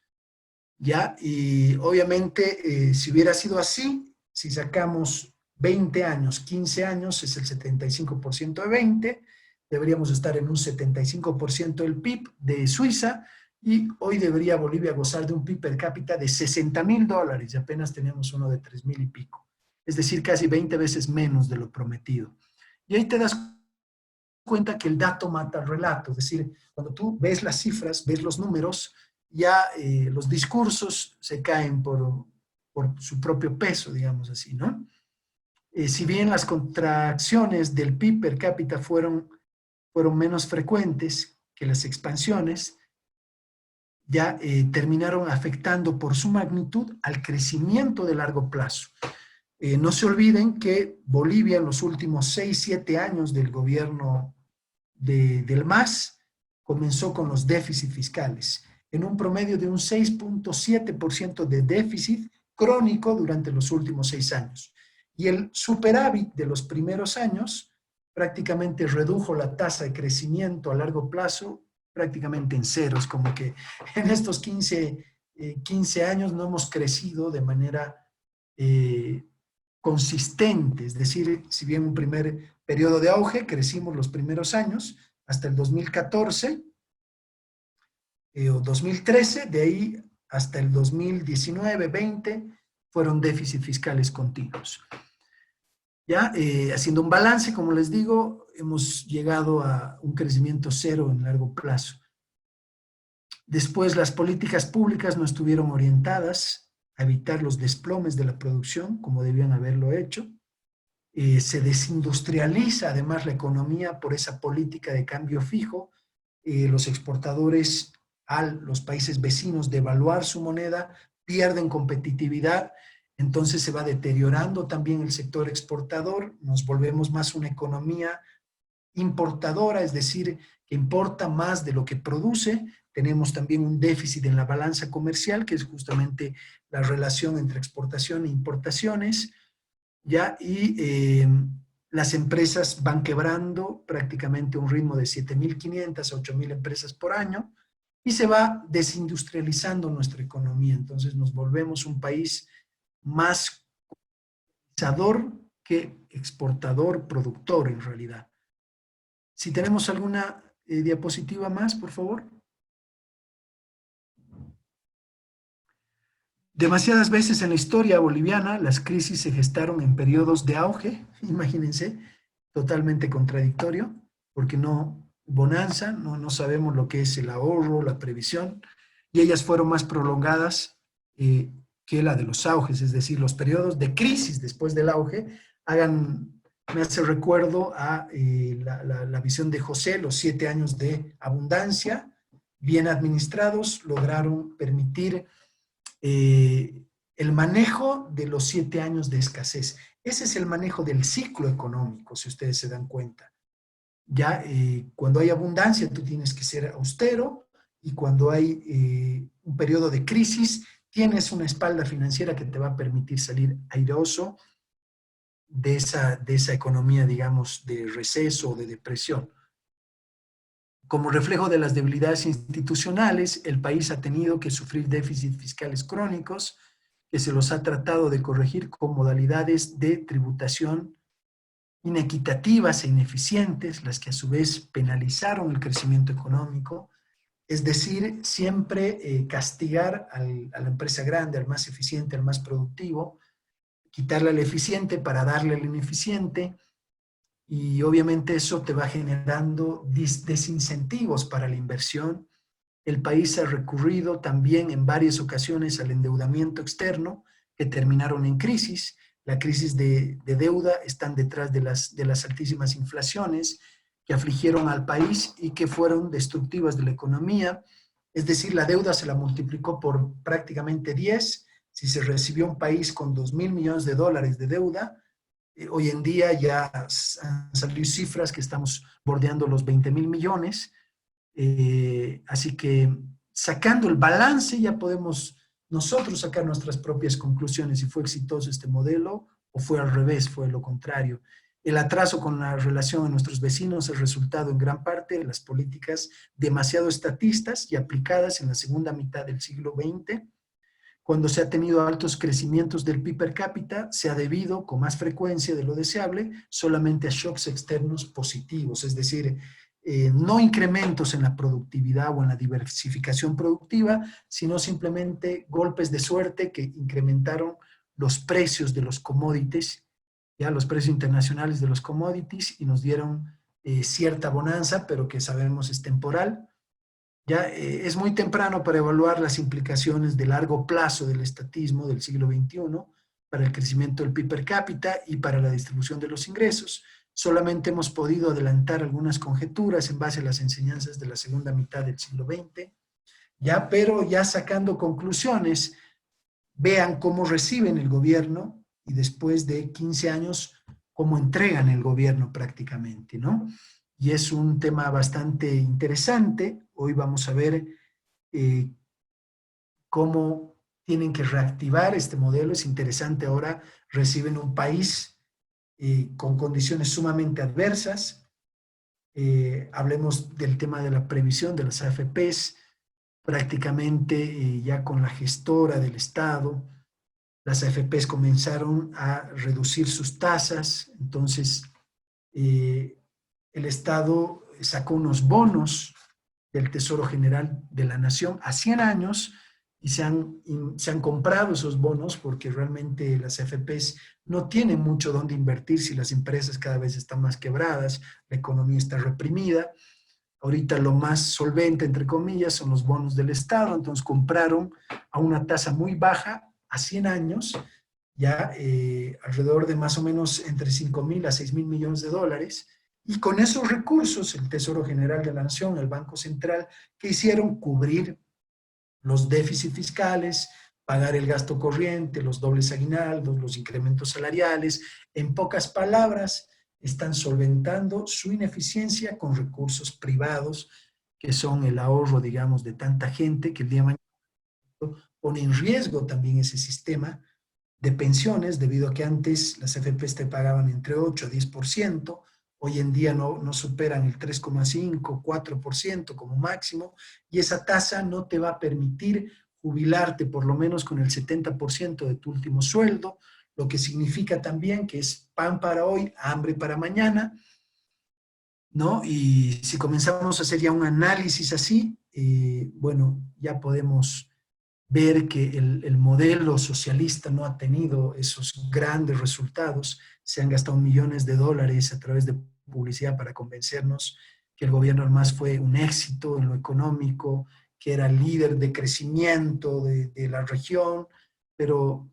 ¿ya? Y obviamente si hubiera sido así, si sacamos 20 años, 15 años es el 75% de 20, deberíamos estar en un 75% del PIB de Suiza, y hoy debería Bolivia gozar de un PIB per cápita de $60.000 y apenas tenemos uno de 3.000 y pico. Es decir, casi 20 veces menos de lo prometido. Y ahí te das cuenta que el dato mata el relato, es decir, cuando tú ves las cifras, ves los números, ya los discursos se caen por su propio peso, digamos así, ¿no? Si bien las contracciones del PIB per cápita fueron menos frecuentes que las expansiones, ya terminaron afectando por su magnitud al crecimiento de largo plazo. No se olviden que Bolivia en los últimos 6, 7 años del gobierno del MAS comenzó con los déficits fiscales, en un promedio de un 6.7% de déficit crónico durante los últimos 6 años. Y el superávit de los primeros años prácticamente redujo la tasa de crecimiento a largo plazo prácticamente en ceros, como que en estos 15 años no hemos crecido de manera consistente, es decir, si bien un primer periodo de auge, crecimos los primeros años, hasta el 2014 o 2013, de ahí hasta el 2019-20 fueron déficits fiscales continuos. Ya, haciendo un balance, como les digo, hemos llegado a un crecimiento cero en largo plazo. Después, las políticas públicas no estuvieron orientadas a evitar los desplomes de la producción, como debían haberlo hecho. Se desindustrializa además la economía por esa política de cambio fijo. Los exportadores a los países vecinos devaluar su moneda, pierden competitividad, entonces se va deteriorando también el sector exportador, nos volvemos más una economía importadora, es decir, que importa más de lo que produce. Tenemos también un déficit en la balanza comercial, que es justamente la relación entre exportación e importaciones, ¿ya? Y las empresas van quebrando prácticamente a un ritmo de 7.500 a 8.000 empresas por año, y se va desindustrializando nuestra economía. Entonces nos volvemos un país más exportador que exportador, productor en realidad. Si tenemos alguna diapositiva más, por favor. Demasiadas veces en la historia boliviana las crisis se gestaron en periodos de auge, imagínense, totalmente contradictorio, porque no bonanza, no sabemos lo que es el ahorro, la previsión, y ellas fueron más prolongadas que la de los auges, es decir, los periodos de crisis después del auge, me hace recuerdo a la visión de José, los 7 años de abundancia, bien administrados, lograron permitir el manejo de los 7 años de escasez. Ese es el manejo del ciclo económico, si ustedes se dan cuenta. Ya cuando hay abundancia tú tienes que ser austero, y cuando hay un periodo de crisis tienes una espalda financiera que te va a permitir salir airoso de esa economía, digamos, de receso o de depresión. Como reflejo de las debilidades institucionales, el país ha tenido que sufrir déficits fiscales crónicos, que se los ha tratado de corregir con modalidades de tributación inequitativas e ineficientes, las que a su vez penalizaron el crecimiento económico. Es decir, siempre castigar a la empresa grande, al más eficiente, al más productivo, quitarle al eficiente para darle al ineficiente, y obviamente eso te va generando desincentivos para la inversión. El país ha recurrido también en varias ocasiones al endeudamiento externo, que terminaron en crisis. La crisis de deuda están detrás de las altísimas inflaciones que afligieron al país y que fueron destructivas de la economía. Es decir, la deuda se la multiplicó por prácticamente 10. Si se recibió un país con $2.000 millones de deuda, hoy en día ya han salido cifras que estamos bordeando los 20.000 millones. Así que sacando el balance ya podemos nosotros sacar nuestras propias conclusiones, si fue exitoso este modelo o fue al revés, fue lo contrario. El atraso con la relación de nuestros vecinos es resultado en gran parte de las políticas demasiado estatistas y aplicadas en la segunda mitad del siglo XX, cuando se ha tenido altos crecimientos del PIB per cápita, se ha debido, con más frecuencia de lo deseable, solamente a shocks externos positivos, es decir, no incrementos en la productividad o en la diversificación productiva, sino simplemente golpes de suerte que incrementaron los precios de los commodities, ya los precios internacionales de los commodities, y nos dieron cierta bonanza, pero que sabemos es temporal. Ya es muy temprano para evaluar las implicaciones de largo plazo del estatismo del siglo XXI para el crecimiento del PIB per cápita y para la distribución de los ingresos. Solamente hemos podido adelantar algunas conjeturas en base a las enseñanzas de la segunda mitad del siglo XX, ya, pero ya sacando conclusiones, vean cómo reciben el gobierno y después de 15 años, cómo entregan el gobierno prácticamente, ¿no? Y es un tema bastante interesante. Hoy vamos a ver cómo tienen que reactivar este modelo. Es interesante, ahora reciben un país con condiciones sumamente adversas. Hablemos del tema de la previsión de las AFPs, prácticamente ya con la gestora del Estado, las AFPs comenzaron a reducir sus tasas, entonces el Estado sacó unos bonos del Tesoro General de la Nación a 100 años y se han comprado esos bonos porque realmente las AFPs no tienen mucho donde invertir si las empresas cada vez están más quebradas, la economía está reprimida. Ahorita lo más solvente, entre comillas, son los bonos del Estado, entonces compraron a una tasa muy baja a 100 años, ya alrededor de más o menos entre 5.000 a 6.000 millones de dólares, y con esos recursos el Tesoro General de la Nación, el Banco Central, ¿qué hicieron? Cubrir los déficits fiscales, pagar el gasto corriente, los dobles aguinaldos, los incrementos salariales. En pocas palabras, están solventando su ineficiencia con recursos privados, que son el ahorro, digamos, de tanta gente que el día de mañana pone en riesgo también ese sistema de pensiones, debido a que antes las AFPs te pagaban entre 8 a 10%, hoy en día no superan el 3,5, 4% como máximo, y esa tasa no te va a permitir jubilarte por lo menos con el 70% de tu último sueldo, lo que significa también que es pan para hoy, hambre para mañana, ¿no? Y si comenzamos a hacer ya un análisis así, bueno, ya podemos ver que el modelo socialista no ha tenido esos grandes resultados. Se han gastado millones de dólares a través de publicidad para convencernos que el gobierno además fue un éxito en lo económico, que era líder de crecimiento de la región, pero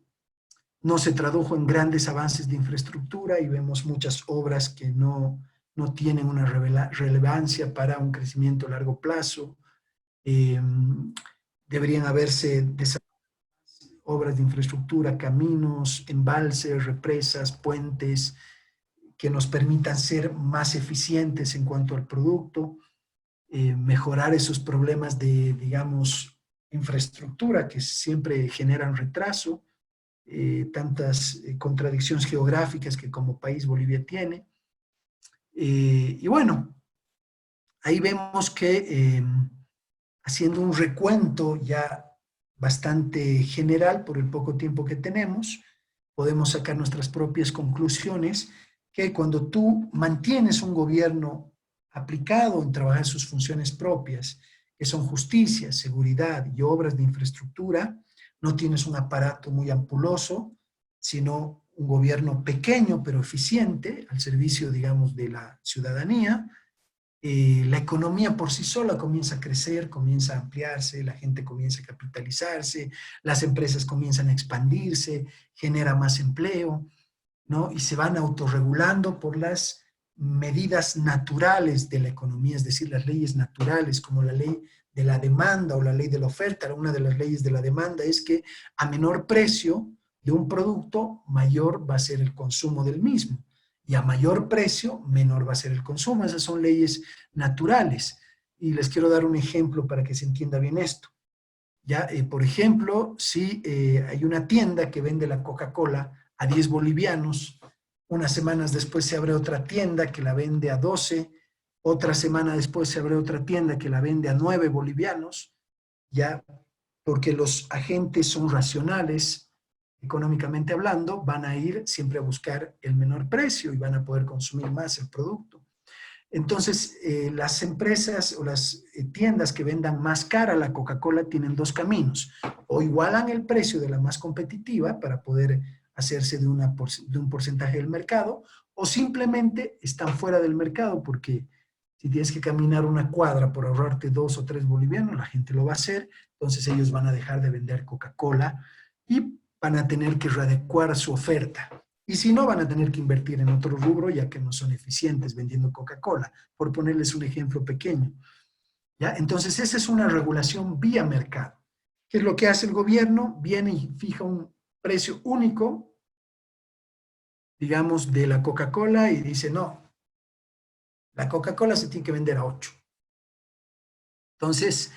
no se tradujo en grandes avances de infraestructura y vemos muchas obras que no tienen una relevancia para un crecimiento a largo plazo. Deberían haberse desarrollado obras de infraestructura, caminos, embalses, represas, puentes, que nos permitan ser más eficientes en cuanto al producto, mejorar esos problemas de, digamos, infraestructura que siempre generan retraso, tantas contradicciones geográficas que como país Bolivia tiene. Y bueno, ahí vemos que haciendo un recuento ya bastante general por el poco tiempo que tenemos, podemos sacar nuestras propias conclusiones, que cuando tú mantienes un gobierno aplicado en trabajar sus funciones propias, que son justicia, seguridad y obras de infraestructura, no tienes un aparato muy ampuloso, sino un gobierno pequeño pero eficiente al servicio, digamos, de la ciudadanía. La economía por sí sola comienza a crecer, comienza a ampliarse, la gente comienza a capitalizarse, las empresas comienzan a expandirse, genera más empleo, ¿no? Y se van autorregulando por las medidas naturales de la economía, es decir, las leyes naturales, como la ley de la demanda o la ley de la oferta. Una de las leyes de la demanda es que a menor precio de un producto, mayor va a ser el consumo del mismo. Y a mayor precio, menor va a ser el consumo. Esas son leyes naturales. Y les quiero dar un ejemplo para que se entienda bien esto. Ya, por ejemplo, si hay una tienda que vende la Coca-Cola a 10 bolivianos, unas semanas después se abre otra tienda que la vende a 12, otra semana después se abre otra tienda que la vende a 9 bolivianos, ya porque los agentes son racionales, económicamente hablando, van a ir siempre a buscar el menor precio y van a poder consumir más el producto. Entonces, las empresas o las tiendas que vendan más cara la Coca-Cola tienen dos caminos. O igualan el precio de la más competitiva para poder hacerse de un porcentaje del mercado, o simplemente están fuera del mercado porque si tienes que caminar una cuadra por ahorrarte 2 o 3 bolivianos, la gente lo va a hacer, entonces ellos van a dejar de vender Coca-Cola y van a tener que readecuar su oferta. Y si no, van a tener que invertir en otro rubro, ya que no son eficientes vendiendo Coca-Cola, por ponerles un ejemplo pequeño. ¿Ya? Entonces, esa es una regulación vía mercado. ¿Qué es lo que hace el gobierno? Viene y fija un precio único, digamos, de la Coca-Cola y dice, no, la Coca-Cola se tiene que vender a 8. Entonces,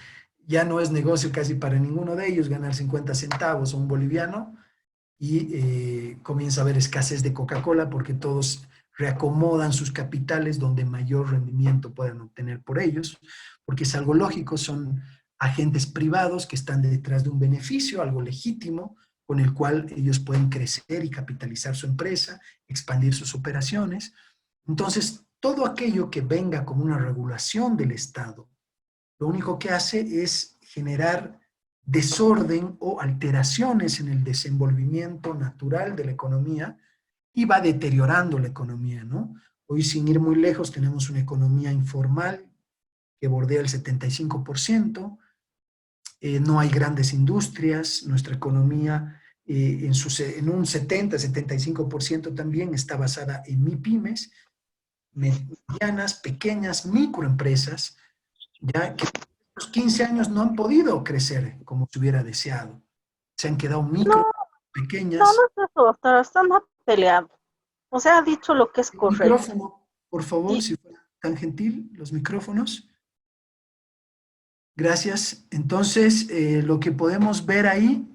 ya no es negocio casi para ninguno de ellos ganar 50 centavos o un boliviano, y comienza a haber escasez de Coca-Cola porque todos reacomodan sus capitales donde mayor rendimiento puedan obtener por ellos, porque es algo lógico, son agentes privados que están detrás de un beneficio, algo legítimo, con el cual ellos pueden crecer y capitalizar su empresa, expandir sus operaciones. Entonces, todo aquello que venga como una regulación del Estado, lo único que hace es generar desorden o alteraciones en el desenvolvimiento natural de la economía y va deteriorando la economía, ¿no? Hoy, sin ir muy lejos, tenemos una economía informal que bordea el 75%, no hay grandes industrias, nuestra economía en un 70-75% también está basada en MIPYMES, medianas, pequeñas, microempresas, ya que los 15 años no han podido crecer como se hubiera deseado. Se han quedado No, micro, no, no pequeñas. es eso, doctora, están peleando. O sea, ha dicho lo que es El correcto. micrófono, por favor, Y si fuera tan gentil, los micrófonos. Gracias. Entonces, lo que podemos ver ahí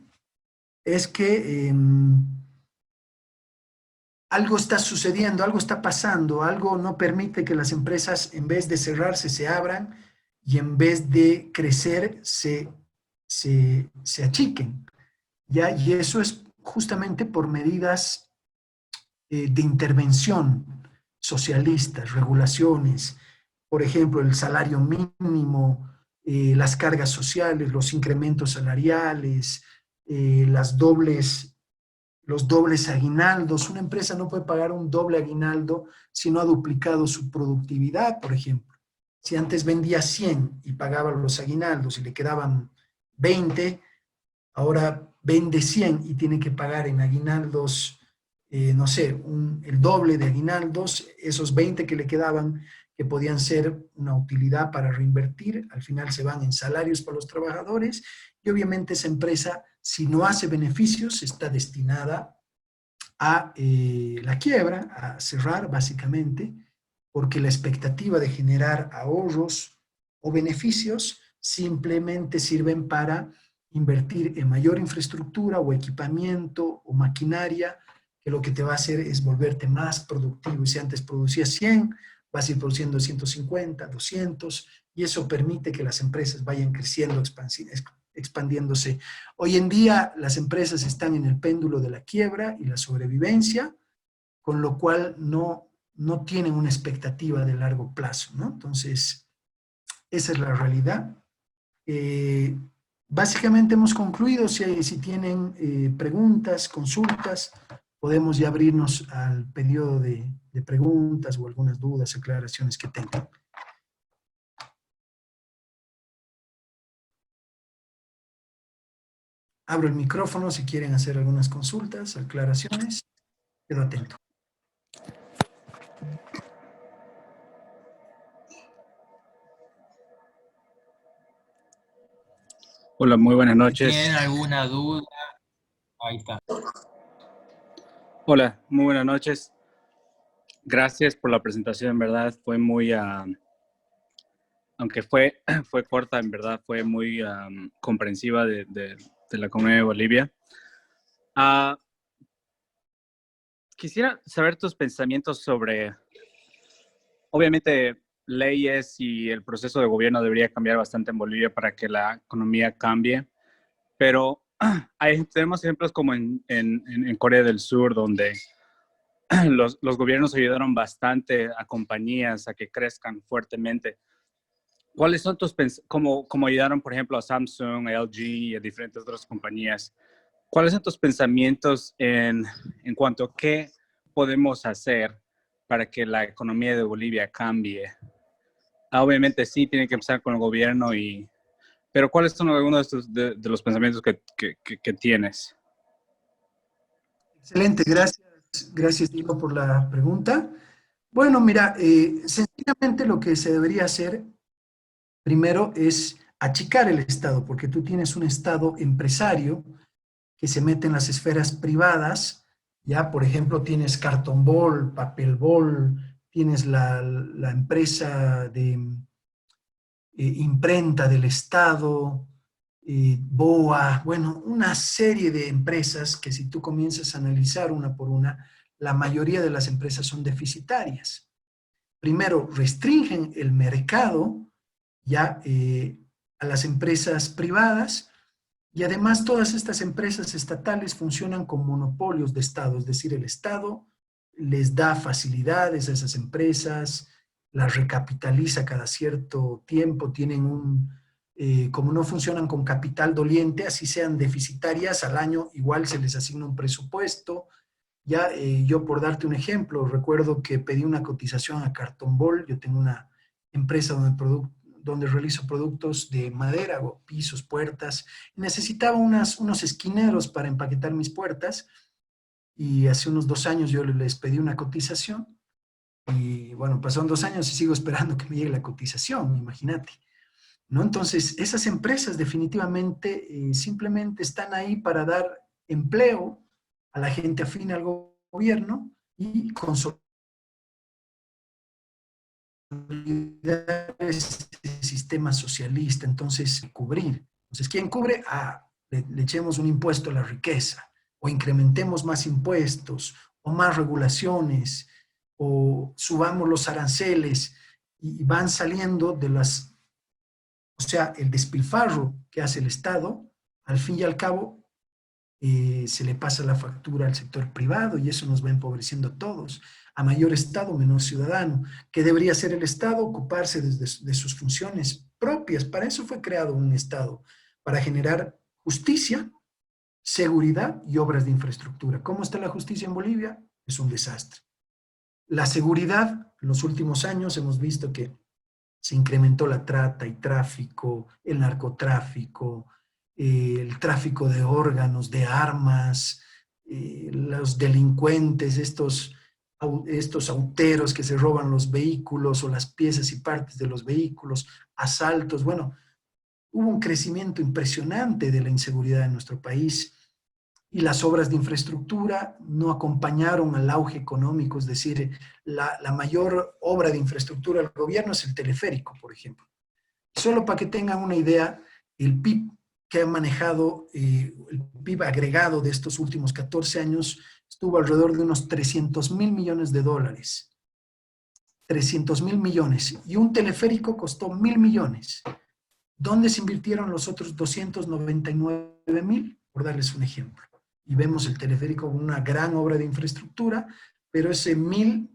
es que algo está sucediendo, algo está pasando, algo no permite que las empresas, en vez de cerrarse, se abran y en vez de crecer, se achiquen. ¿Ya? Y eso es justamente por medidas de intervención socialistas, regulaciones, por ejemplo, el salario mínimo, las cargas sociales, los incrementos salariales, los dobles aguinaldos. Una empresa no puede pagar un doble aguinaldo si no ha duplicado su productividad, por ejemplo. Si antes vendía 100 y pagaba los aguinaldos y le quedaban 20, ahora vende 100 y tiene que pagar en aguinaldos, no sé, el doble de aguinaldos, esos 20 que le quedaban, que podían ser una utilidad para reinvertir, al final se van en salarios para los trabajadores y obviamente esa empresa, si no hace beneficios, está destinada a la quiebra, a cerrar básicamente, porque la expectativa de generar ahorros o beneficios simplemente sirven para invertir en mayor infraestructura o equipamiento o maquinaria, que lo que te va a hacer es volverte más productivo. Y si antes producías 100, vas a ir produciendo 150, 200, y eso permite que las empresas vayan creciendo, expandiéndose. Hoy en día las empresas están en el péndulo de la quiebra y la sobrevivencia, con lo cual no tienen una expectativa de largo plazo, ¿no? Entonces, esa es la realidad. Eh, Básicamente hemos concluido. Si tienen preguntas, consultas, podemos ya abrirnos al periodo de preguntas o algunas dudas, aclaraciones que tengan. Abro el micrófono si quieren hacer algunas consultas, aclaraciones. Quedo atento. Hola, muy buenas Si noches. tienen alguna duda, ahí está. Hola, muy buenas noches. Gracias por la presentación, en verdad fue muy, aunque fue corta, en verdad fue muy comprensiva de la comunidad de Bolivia. Quisiera saber tus pensamientos sobre, obviamente, leyes y el proceso de gobierno debería cambiar bastante en Bolivia para que la economía cambie. Pero tenemos ejemplos como en Corea del Sur, donde los gobiernos ayudaron bastante a compañías a que crezcan fuertemente. ¿Cuáles son como ayudaron, por ejemplo, a Samsung, a LG y a diferentes otras compañías? ¿Cuáles son tus pensamientos en cuanto a qué podemos hacer para que la economía de Bolivia cambie? Obviamente sí, tiene que empezar con el gobierno, pero ¿cuáles son algunos de los pensamientos que tienes? Excelente, gracias Diego por la pregunta. Bueno, mira, sencillamente lo que se debería hacer primero es achicar el Estado, porque tú tienes un Estado empresario que se mete en las esferas privadas, ya, por ejemplo, tienes Carton Ball, Papel Ball, tienes la empresa de imprenta del Estado, BOA, bueno, una serie de empresas que si tú comienzas a analizar una por una, la mayoría de las empresas son deficitarias. Primero, restringen el mercado ya a las empresas privadas y además todas estas empresas estatales funcionan como monopolios de Estado, es decir, el Estado les da facilidades a esas empresas, las recapitaliza cada cierto tiempo, tienen como no funcionan con capital doliente, así sean deficitarias, al año igual se les asigna un presupuesto. Ya yo por darte un ejemplo, recuerdo que pedí una cotización a Carton Ball, yo tengo una empresa donde realizo productos de madera, o pisos, puertas, necesitaba unos esquineros para empaquetar mis puertas, y hace unos 2 años yo les pedí una cotización, y bueno, pasaron 2 años y sigo esperando que me llegue la cotización, imagínate, ¿no? Entonces, esas empresas definitivamente simplemente están ahí para dar empleo a la gente afín al gobierno y consolidar este sistema socialista, entonces cubrir. Entonces, ¿quién cubre? Le echemos un impuesto a la riqueza, o incrementemos más impuestos, o más regulaciones, o subamos los aranceles, y van saliendo de o sea, el despilfarro que hace el Estado, al fin y al cabo, se le pasa la factura al sector privado y eso nos va empobreciendo a todos. A mayor Estado, menor ciudadano. ¿Qué debería hacer el Estado? Ocuparse de sus funciones propias. Para eso fue creado un Estado, para generar justicia, seguridad y obras de infraestructura. ¿Cómo está la justicia en Bolivia? Es un desastre. La seguridad, en los últimos años hemos visto que se incrementó la trata y tráfico, el narcotráfico, el tráfico de órganos, de armas, los delincuentes, estos auteros que se roban los vehículos o las piezas y partes de los vehículos, asaltos. Bueno, hubo un crecimiento impresionante de la inseguridad en nuestro país y las obras de infraestructura no acompañaron al auge económico, es decir, la mayor obra de infraestructura del gobierno es el teleférico, por ejemplo. Solo para que tengan una idea, el PIB que ha manejado, el PIB agregado de estos últimos 14 años, estuvo alrededor de unos 300.000 millones de dólares. 300.000 millones. Y un teleférico costó 1.000 millones. ¿Dónde se invirtieron los otros 299.000? Por darles un ejemplo. Y vemos el teleférico como una gran obra de infraestructura, pero ese 1.000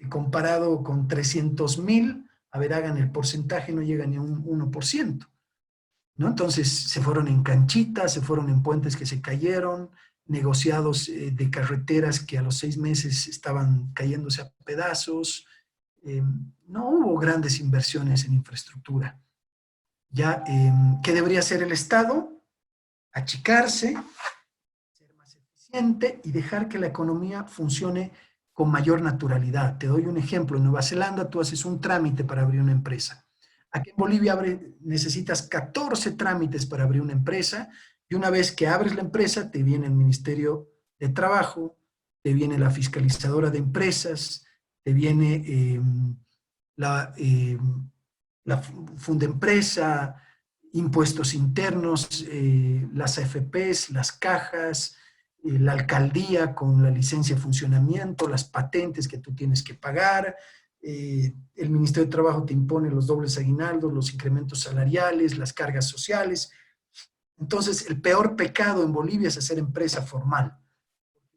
comparado con 300.000, a ver, hagan el porcentaje, no llega ni a un 1%, ¿no? Entonces se fueron en canchitas, se fueron en puentes que se cayeron, negociados de carreteras que a los 6 meses estaban cayéndose a pedazos. No hubo grandes inversiones en infraestructura. Ya, ¿qué debería hacer el Estado? Achicarse, ser más eficiente y dejar que la economía funcione con mayor naturalidad. Te doy un ejemplo. En Nueva Zelanda tú haces un trámite para abrir una empresa. Aquí en Bolivia necesitas 14 trámites para abrir una empresa, y una vez que abres la empresa te viene el Ministerio de Trabajo, te viene la fiscalizadora de empresas, te viene la Fundempresa, impuestos internos, las AFPs, las cajas, la alcaldía con la licencia de funcionamiento, las patentes que tú tienes que pagar, el Ministerio de Trabajo te impone los dobles aguinaldos, los incrementos salariales, las cargas sociales. Entonces, el peor pecado en Bolivia es hacer empresa formal.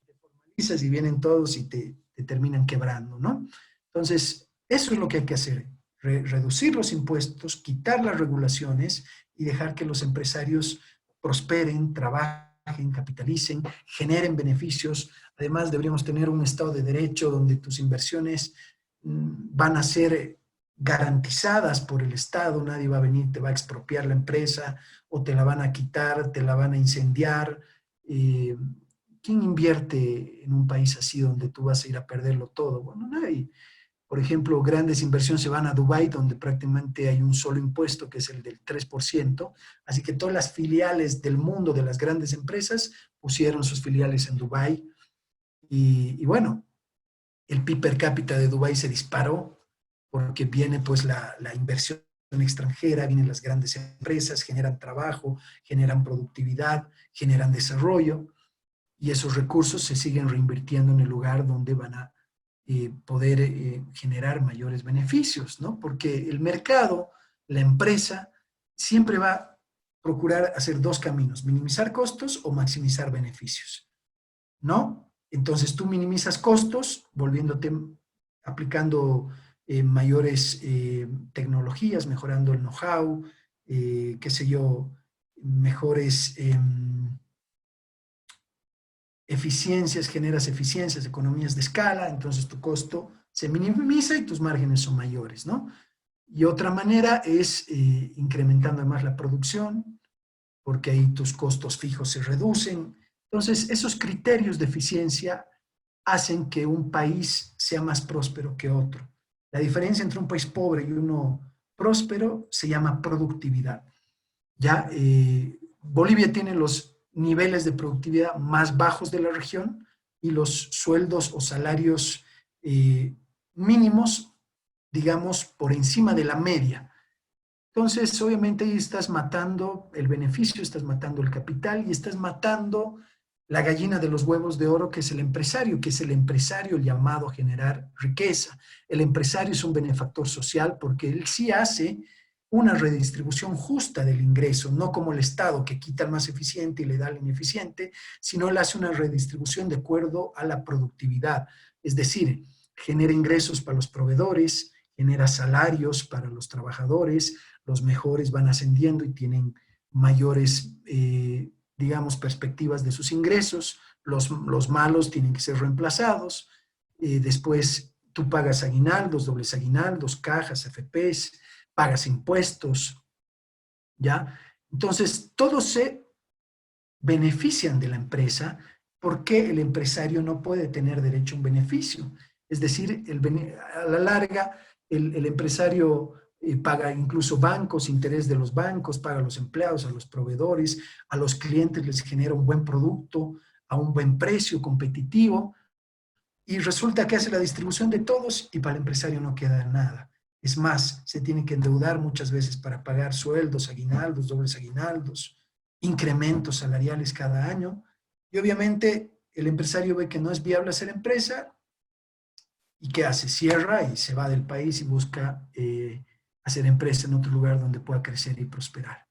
Te formalizas y vienen todos y te terminan quebrando, ¿no? Entonces, eso es lo que hay que hacer. Reducir los impuestos, quitar las regulaciones y dejar que los empresarios prosperen, trabajen, capitalicen, generen beneficios. Además, deberíamos tener un Estado de Derecho donde tus inversiones van a ser garantizadas por el Estado, nadie va a venir, te va a expropiar la empresa o te la van a quitar, te la van a incendiar. ¿Quién invierte en un país así donde tú vas a ir a perderlo todo? Bueno, nadie. Por ejemplo, grandes inversiones se van a Dubái, donde prácticamente hay un solo impuesto, que es el del 3%. Así que todas las filiales del mundo de las grandes empresas pusieron sus filiales en Dubái. Y bueno, el PIB per cápita de Dubái se disparó porque viene pues la inversión extranjera, vienen las grandes empresas, generan trabajo, generan productividad, generan desarrollo y esos recursos se siguen reinvirtiendo en el lugar donde van a poder generar mayores beneficios, ¿no? Porque el mercado, la empresa, siempre va a procurar hacer dos caminos, minimizar costos o maximizar beneficios, ¿no? Entonces tú minimizas costos, aplicando mayores tecnologías, mejorando el know-how, qué sé yo, mejores eficiencias, generas eficiencias, economías de escala, entonces tu costo se minimiza y tus márgenes son mayores, ¿no? Y otra manera es incrementando además la producción, porque ahí tus costos fijos se reducen. Entonces, esos criterios de eficiencia hacen que un país sea más próspero que otro. La diferencia entre un país pobre y uno próspero se llama productividad. Ya, Bolivia tiene los niveles de productividad más bajos de la región y los sueldos o salarios mínimos, digamos, por encima de la media. Entonces, obviamente ahí estás matando el beneficio, estás matando el capital y estás matando la gallina de los huevos de oro, que es el empresario llamado a generar riqueza. El empresario es un benefactor social porque él sí hace una redistribución justa del ingreso, no como el Estado que quita al más eficiente y le da al ineficiente, sino él hace una redistribución de acuerdo a la productividad. Es decir, genera ingresos para los proveedores, genera salarios para los trabajadores, los mejores van ascendiendo y tienen mayores, digamos, perspectivas de sus ingresos, los malos tienen que ser reemplazados, después tú pagas aguinaldos, dobles aguinaldos, cajas, AFPs, pagas impuestos, ¿ya? Entonces, todos se benefician de la empresa porque el empresario no puede tener derecho a un beneficio. Es decir, a la larga, el empresario paga incluso bancos, interés de los bancos, paga a los empleados, a los proveedores, a los clientes les genera un buen producto, a un buen precio competitivo, y resulta que hace la distribución de todos y para el empresario no queda nada. Es más, se tiene que endeudar muchas veces para pagar sueldos, aguinaldos, dobles aguinaldos, incrementos salariales cada año, y obviamente el empresario ve que no es viable hacer empresa, ¿y qué hace? Cierra y se va del país y busca hacer empresa en otro lugar donde pueda crecer y prosperar,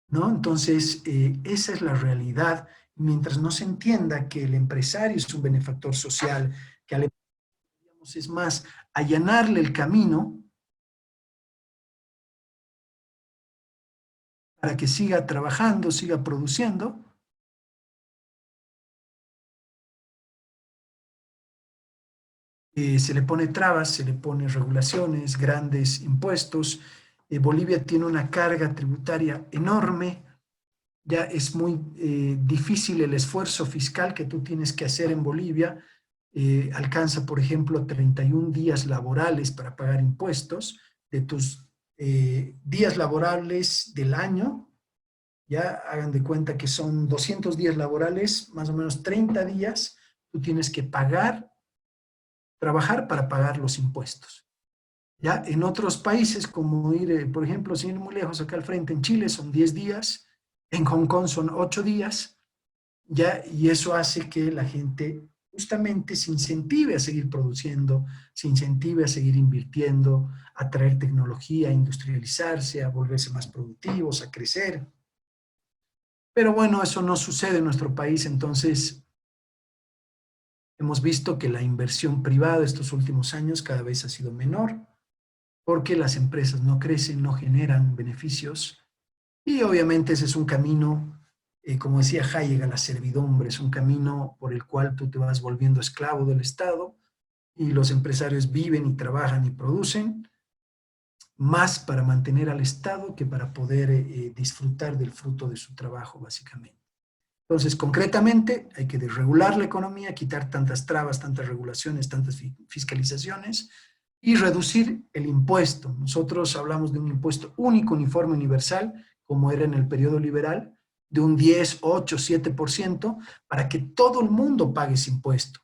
¿no? Entonces, esa es la realidad. Mientras no se entienda que el empresario es un benefactor social, que al empresario es más allanarle el camino para que siga trabajando, siga produciendo, se le pone trabas, se le pone regulaciones, grandes impuestos. Bolivia tiene una carga tributaria enorme, ya es muy difícil el esfuerzo fiscal que tú tienes que hacer en Bolivia. Alcanza, por ejemplo, 31 días laborales para pagar impuestos. De tus días laborables del año, ya hagan de cuenta que son 200 días laborales, más o menos 30 días, tú tienes que trabajar para pagar los impuestos. Ya en otros países, como ir, por ejemplo, sin ir muy lejos acá al frente, en Chile son 10 días, en Hong Kong son 8 días, ya, y eso hace que la gente justamente se incentive a seguir produciendo, se incentive a seguir invirtiendo, a traer tecnología, a industrializarse, a volverse más productivos, a crecer. Pero bueno, eso no sucede en nuestro país, entonces hemos visto que la inversión privada estos últimos años cada vez ha sido menor, porque las empresas no crecen, no generan beneficios, y obviamente ese es un camino, como decía Hayek, a la servidumbre, es un camino por el cual tú te vas volviendo esclavo del Estado, y los empresarios viven y trabajan y producen más para mantener al Estado que para poder disfrutar del fruto de su trabajo, básicamente. Entonces, concretamente, hay que desregular la economía, quitar tantas trabas, tantas regulaciones, tantas fiscalizaciones y reducir el impuesto. Nosotros hablamos de un impuesto único, uniforme, universal, como era en el periodo liberal, de un 10, 8, 7%, para que todo el mundo pague ese impuesto.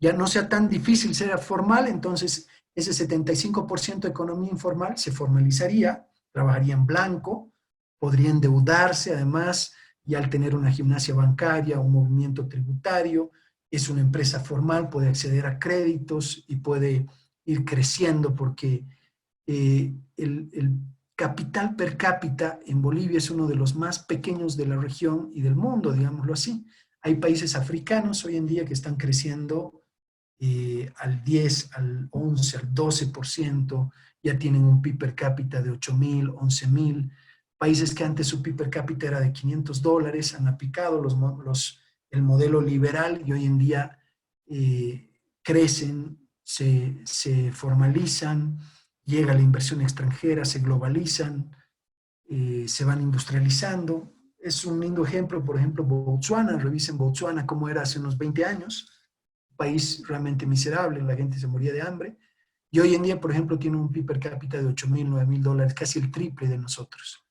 Ya no sea tan difícil ser formal, entonces ese 75% de economía informal se formalizaría, trabajaría en blanco, podría endeudarse además, y al tener una gimnasia bancaria, un movimiento tributario, es una empresa formal, puede acceder a créditos y puede ir creciendo porque el capital per cápita en Bolivia es uno de los más pequeños de la región y del mundo, digámoslo así. Hay países africanos hoy en día que están creciendo al 10, al 11, al 12%, ya tienen un PIB per cápita de 8.000, 11.000. Países que antes su PIB per cápita era de $500, han aplicado el modelo liberal y hoy en día crecen, se formalizan, llega la inversión extranjera, se globalizan, se van industrializando. Es un lindo ejemplo, por ejemplo, Botsuana. Revisen Botsuana cómo era hace unos 20 años. Un país realmente miserable, la gente se moría de hambre. Y hoy en día, por ejemplo, tiene un PIB per cápita de 8.000, 9.000 dólares, casi el triple de nosotros,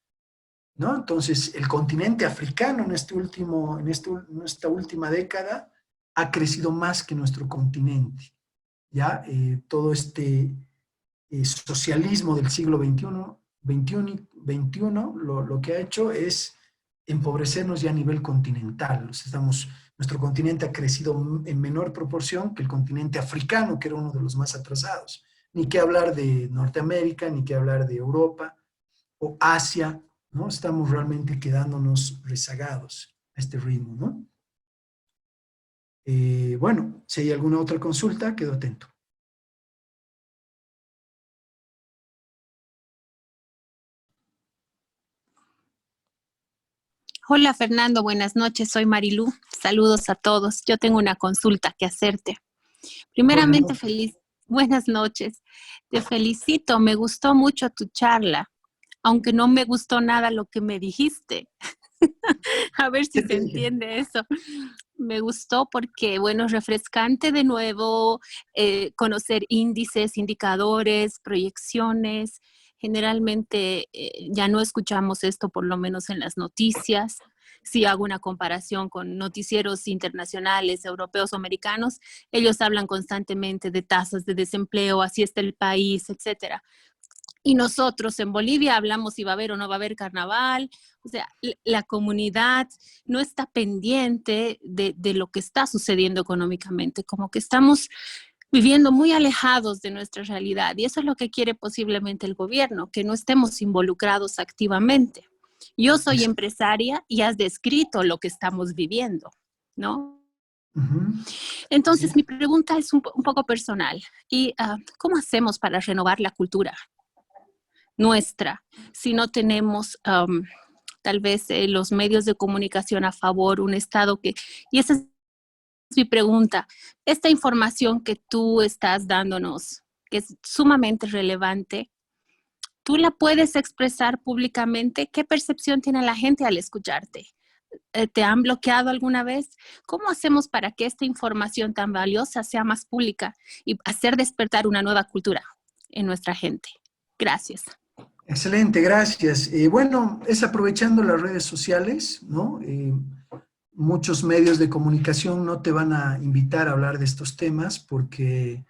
¿no? Entonces, el continente africano en esta última década ha crecido más que nuestro continente. ¿Ya? Todo este socialismo del siglo XXI lo que ha hecho es empobrecernos ya a nivel continental. Nuestro continente ha crecido en menor proporción que el continente africano, que era uno de los más atrasados. Ni que hablar de Norteamérica, ni que hablar de Europa o Asia, ¿no? Estamos realmente quedándonos rezagados a este ritmo, ¿no? Bueno, si hay alguna otra consulta, quedo atento. Hola Fernando, buenas noches, soy Marilú. Saludos a todos. Yo tengo una consulta que hacerte. Primeramente, buenas noches. Te felicito, me gustó mucho tu charla, aunque no me gustó nada lo que me dijiste. A ver si se entiende eso. Me gustó porque, bueno, es refrescante de nuevo conocer índices, indicadores, proyecciones. Generalmente ya no escuchamos esto, por lo menos en las noticias. Si hago una comparación con noticieros internacionales, europeos o americanos, ellos hablan constantemente de tasas de desempleo, así está el país, etcétera. Y nosotros en Bolivia hablamos si va a haber o no va a haber carnaval. O sea, la comunidad no está pendiente de lo que está sucediendo económicamente, como que estamos viviendo muy alejados de nuestra realidad. Y eso es lo que quiere posiblemente el gobierno, que no estemos involucrados activamente. Yo soy empresaria y has descrito lo que estamos viviendo, ¿no? Entonces, mi pregunta es un poco personal. ¿Y cómo hacemos para renovar la cultura nuestra si no tenemos tal vez los medios de comunicación a favor, un Estado que... Y esa es mi pregunta. Esta información que tú estás dándonos, que es sumamente relevante, ¿tú la puedes expresar públicamente? ¿Qué percepción tiene la gente al escucharte? ¿Te han bloqueado alguna vez? ¿Cómo hacemos para que esta información tan valiosa sea más pública y hacer despertar una nueva cultura en nuestra gente? Gracias. Excelente, gracias. Bueno, es aprovechando las redes sociales, ¿no? Muchos medios de comunicación no te van a invitar a hablar de estos temas porque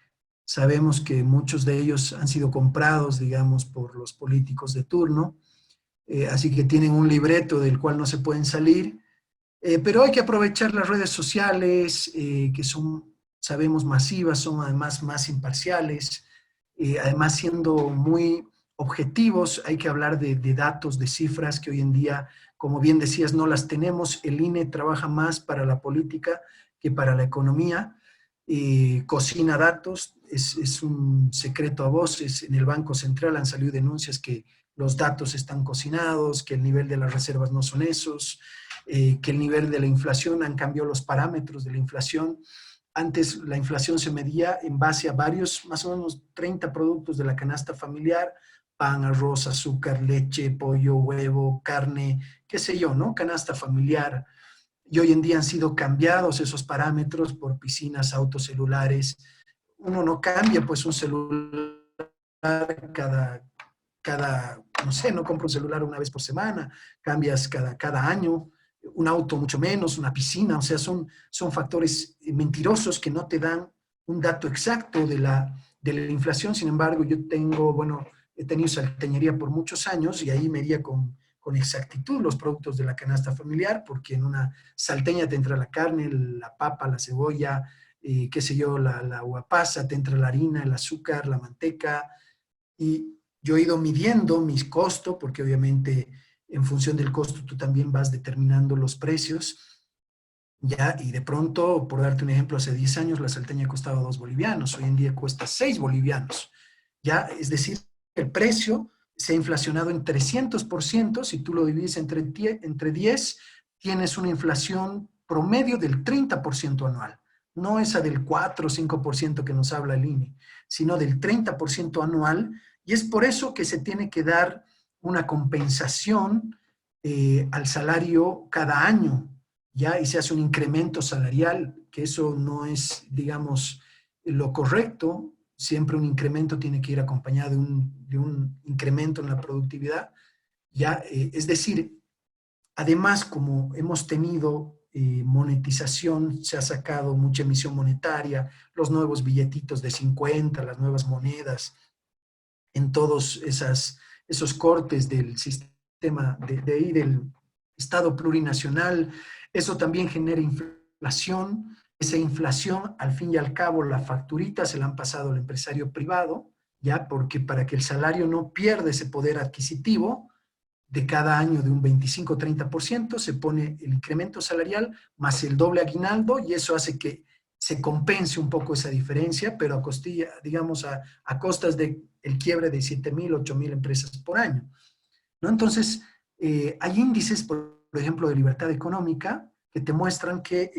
sabemos que muchos de ellos han sido comprados, digamos, por los políticos de turno, así que tienen un libreto del cual no se pueden salir, pero hay que aprovechar las redes sociales, que son, sabemos, masivas, son además más imparciales, además siendo muy objetivos, hay que hablar de datos, de cifras que hoy en día como bien decías, no las tenemos. El INE trabaja más para la política que para la economía. Cocina datos, es un secreto a voces. En el Banco Central han salido denuncias que los datos están cocinados, que el nivel de las reservas no son esos, que el nivel de la inflación, han cambiado los parámetros de la inflación. Antes la inflación se medía en base a varios, más o menos 30 productos de la canasta familiar: pan, arroz, azúcar, leche, pollo, huevo, carne, qué sé yo, ¿no? Canasta familiar. Y hoy en día han sido cambiados esos parámetros por piscinas, autos, celulares. Uno no cambia pues un celular no sé, no compro un celular una vez por semana, cambias cada año, un auto mucho menos, una piscina. O sea, son factores mentirosos que no te dan un dato exacto de la inflación. Sin embargo, yo he tenido salteñería por muchos años y ahí medía con exactitud los productos de la canasta familiar, porque en una salteña te entra la carne, la papa, la cebolla, qué sé yo, la uva pasa, te entra la harina, el azúcar, la manteca. Y yo he ido midiendo mis costos, porque obviamente en función del costo tú también vas determinando los precios, ¿ya? Y de pronto, por darte un ejemplo, hace 10 años la salteña costaba 2 bolivianos, hoy en día cuesta 6 bolivianos, ¿ya? Es decir, el precio se ha inflacionado en 300%. Si tú lo divides entre 10, tienes una inflación promedio del 30% anual. No esa del 4 o 5% que nos habla el INE, sino del 30% anual. Y es por eso que se tiene que dar una compensación al salario cada año, ¿ya? Y se hace un incremento salarial, que eso no es, digamos, lo correcto. Siempre un incremento tiene que ir acompañado de un incremento en la productividad, ¿ya? Es decir, además, como hemos tenido monetización, se ha sacado mucha emisión monetaria, los nuevos billetitos de 50, las nuevas monedas, en todos esos cortes del sistema del Estado plurinacional. Eso también genera inflación. Esa inflación, al fin y al cabo, la facturita se la han pasado al empresario privado, ¿ya? Porque para que el salario no pierda ese poder adquisitivo, de cada año de un 25-30%, se pone el incremento salarial más el doble aguinaldo, y eso hace que se compense un poco esa diferencia, pero a costilla, digamos, a costas del quiebre de 7,000, 8,000 empresas por año, ¿no? Entonces, hay índices, por ejemplo, de libertad económica, que te muestran que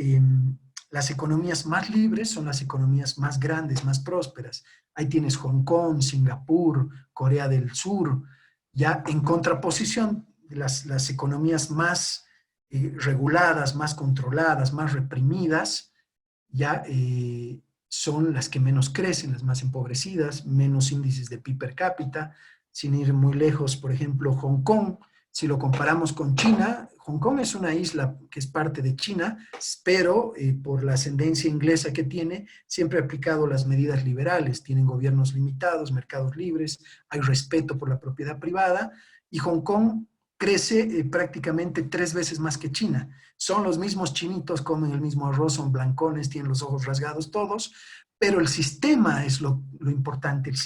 las economías más libres son las economías más grandes, más prósperas. Ahí tienes Hong Kong, Singapur, Corea del Sur. Ya en contraposición, las economías más reguladas, más controladas, más reprimidas, ya son las que menos crecen, las más empobrecidas, menos índices de PIB per cápita. Sin ir muy lejos, por ejemplo, Hong Kong, si lo comparamos con China, Hong Kong es una isla que es parte de China, pero por la ascendencia inglesa que tiene, siempre ha aplicado las medidas liberales. Tienen gobiernos limitados, mercados libres, hay respeto por la propiedad privada, y Hong Kong crece prácticamente 3 veces más que China. Son los mismos chinitos, comen el mismo arroz, son blancones, tienen los ojos rasgados todos, pero el sistema es lo importante. Un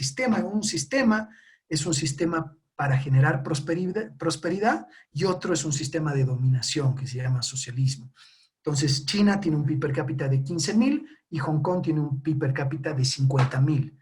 sistema es un sistema para generar prosperidad, y otro es un sistema de dominación que se llama socialismo. Entonces, China tiene un PIB per cápita de 15,000 y Hong Kong tiene un PIB per cápita de 50,000.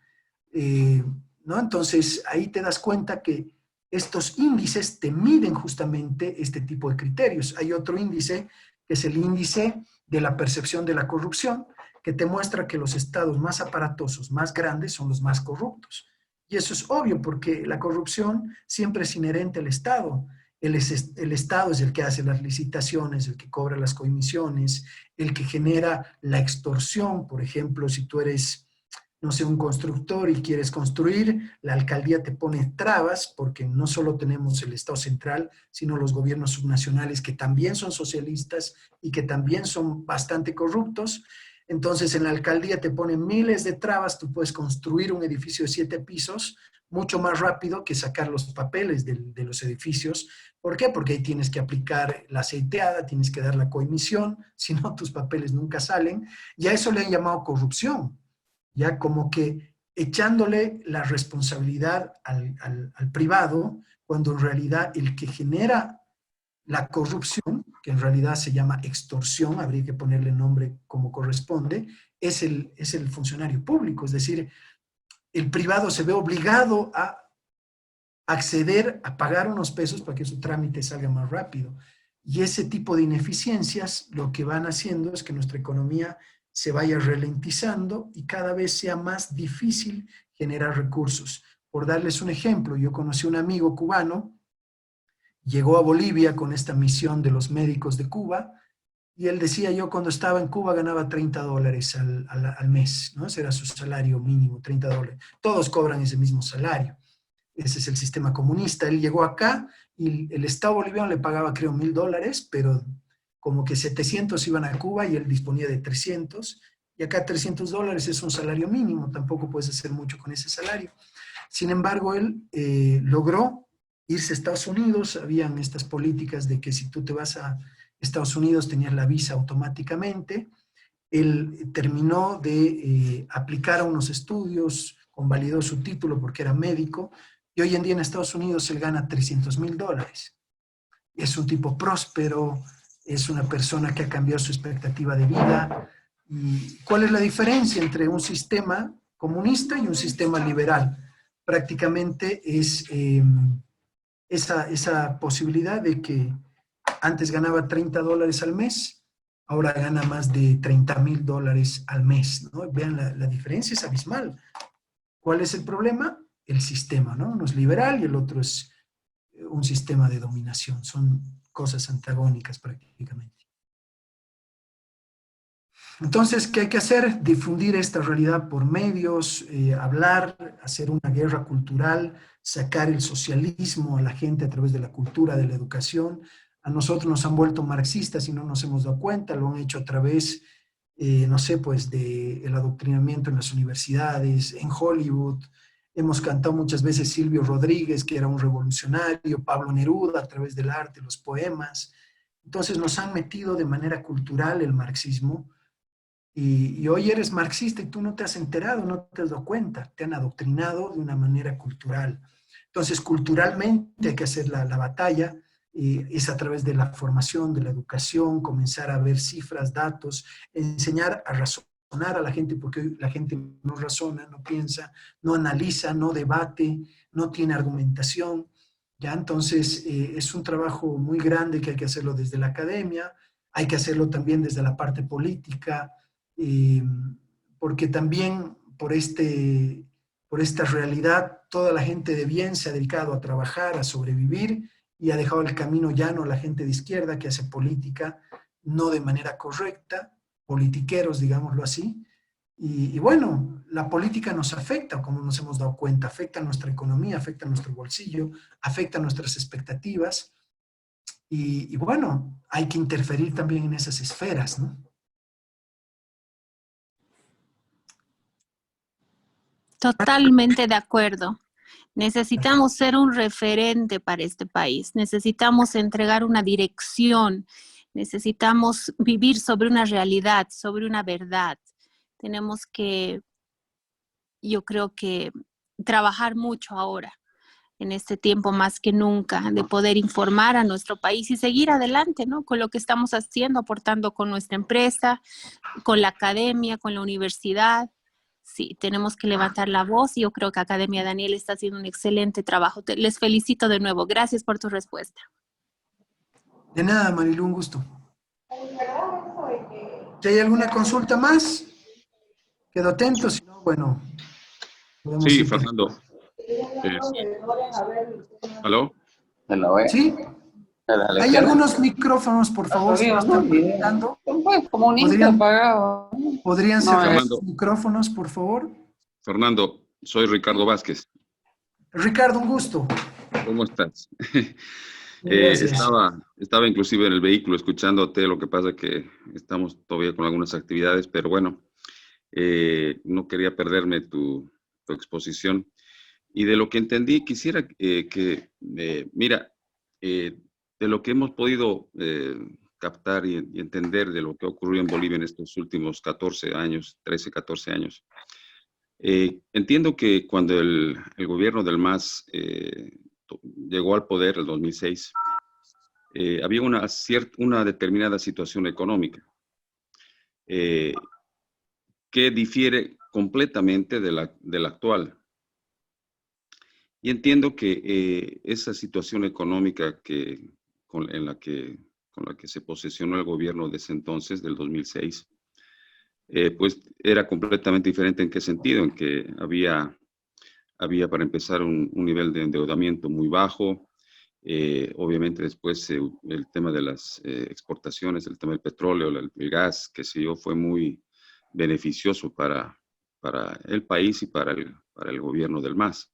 ¿No? Entonces, ahí te das cuenta que estos índices te miden justamente este tipo de criterios. Hay otro índice, que es el índice de la percepción de la corrupción, que te muestra que los estados más aparatosos, más grandes, son los más corruptos. Y eso es obvio, porque la corrupción siempre es inherente al Estado. El Estado es el que hace las licitaciones, el que cobra las comisiones, el que genera la extorsión. Por ejemplo, si tú eres, no sé, un constructor y quieres construir, la alcaldía te pone trabas, porque no solo tenemos el Estado central, sino los gobiernos subnacionales, que también son socialistas y que también son bastante corruptos. Entonces, en la alcaldía te ponen miles de trabas. Tú puedes construir un edificio de 7 pisos mucho más rápido que sacar los papeles de los edificios. ¿Por qué? Porque ahí tienes que aplicar la aceiteada, tienes que dar la coimisión, si no tus papeles nunca salen. Y a eso le han llamado corrupción, ya como que echándole la responsabilidad al privado, cuando en realidad el que genera la corrupción, que en realidad se llama extorsión, habría que ponerle nombre como corresponde, es el funcionario público, es decir, el privado se ve obligado a acceder a pagar unos pesos para que su trámite salga más rápido. Y ese tipo de ineficiencias lo que van haciendo es que nuestra economía se vaya ralentizando y cada vez sea más difícil generar recursos. Por darles un ejemplo, yo conocí a un amigo cubano, llegó a Bolivia con esta misión de los médicos de Cuba, y él decía, yo cuando estaba en Cuba ganaba $30 al mes, ¿no? Ese era su salario mínimo, $30. Todos cobran ese mismo salario. Ese es el sistema comunista. Él llegó acá y el Estado boliviano le pagaba, creo, $1,000, pero como que 700 iban a Cuba y él disponía de 300, y acá $300 es un salario mínimo, tampoco puedes hacer mucho con ese salario. Sin embargo, él logró irse a Estados Unidos. Habían estas políticas de que si tú te vas a Estados Unidos tenías la visa automáticamente. Él terminó de aplicar a unos estudios, convalidó su título porque era médico, y hoy en día en Estados Unidos él gana $300,000. Es un tipo próspero, es una persona que ha cambiado su expectativa de vida. ¿Y cuál es la diferencia entre un sistema comunista y un sistema liberal? Prácticamente es esa posibilidad de que antes ganaba $30 al mes, ahora gana más de $30,000 al mes, ¿no? Vean, la diferencia es abismal. ¿Cuál es el problema? El sistema, ¿no? Uno es liberal y el otro es un sistema de dominación. Son cosas antagónicas prácticamente. Entonces, ¿qué hay que hacer? Difundir esta realidad por medios, hablar, hacer una guerra cultural, sacar el socialismo a la gente a través de la cultura, de la educación. A nosotros nos han vuelto marxistas y no nos hemos dado cuenta, lo han hecho a través, no sé, pues del adoctrinamiento en las universidades, en Hollywood. Hemos cantado muchas veces Silvio Rodríguez, que era un revolucionario, Pablo Neruda, a través del arte, los poemas. Entonces nos han metido de manera cultural el marxismo, y hoy eres marxista y tú no te has enterado, no te has dado cuenta, te han adoctrinado de una manera cultural. Entonces, culturalmente hay que hacer la batalla, es a través de la formación, de la educación, comenzar a ver cifras, datos, enseñar a razonar a la gente, porque la gente no razona, no piensa, no analiza, no debate, no tiene argumentación. ¿Ya? Entonces, es un trabajo muy grande que hay que hacerlo desde la academia, hay que hacerlo también desde la parte política, porque también por esta realidad toda la gente de bien se ha dedicado a trabajar, a sobrevivir, y ha dejado el camino llano a la gente de izquierda que hace política no de manera correcta, politiqueros, digámoslo así. Y bueno, la política nos afecta, como nos hemos dado cuenta, afecta a nuestra economía, afecta a nuestro bolsillo, afecta a nuestras expectativas, y bueno, hay que interferir también en esas esferas, ¿no? Totalmente de acuerdo. Necesitamos ser un referente para este país. Necesitamos entregar una dirección. Necesitamos vivir sobre una realidad, sobre una verdad. Tenemos que, yo creo que, trabajar mucho ahora, en este tiempo más que nunca, de poder informar a nuestro país y seguir adelante, ¿no? Con lo que estamos haciendo, aportando con nuestra empresa, con la academia, con la universidad. Sí, tenemos que levantar la voz, y yo creo que Academia Daniel está haciendo un excelente trabajo. Les felicito de nuevo. Gracias por tu respuesta. De nada, Marilu, un gusto. Si hay alguna consulta más, quedo atento, si no, bueno. Sí, Fernando. ¿Aló? ¿Sí? Hay algunos micrófonos, por favor, si no están conectando. ¿Podrían cerrar los micrófonos, por favor? Fernando, soy Ricardo Vázquez. Ricardo, un gusto. ¿Cómo estás? Estaba inclusive en el vehículo escuchándote, lo que pasa que estamos todavía con algunas actividades, pero bueno, no quería perderme tu exposición. Y de lo que entendí, quisiera mira, de lo que hemos podido captar y entender de lo que ocurrió en Bolivia en estos últimos 14 años, 13, 14 años, entiendo que cuando el gobierno del MAS llegó al poder, el 2006, había una determinada situación económica que difiere completamente de la actual. Y entiendo que esa situación económica con la que se posesionó el gobierno de ese entonces, del 2006, pues era completamente diferente. ¿En qué sentido? En que había para empezar un nivel de endeudamiento muy bajo. Obviamente después el tema de las exportaciones, el tema del petróleo, el gas, qué sé yo, fue muy beneficioso para el país y para el gobierno del MAS.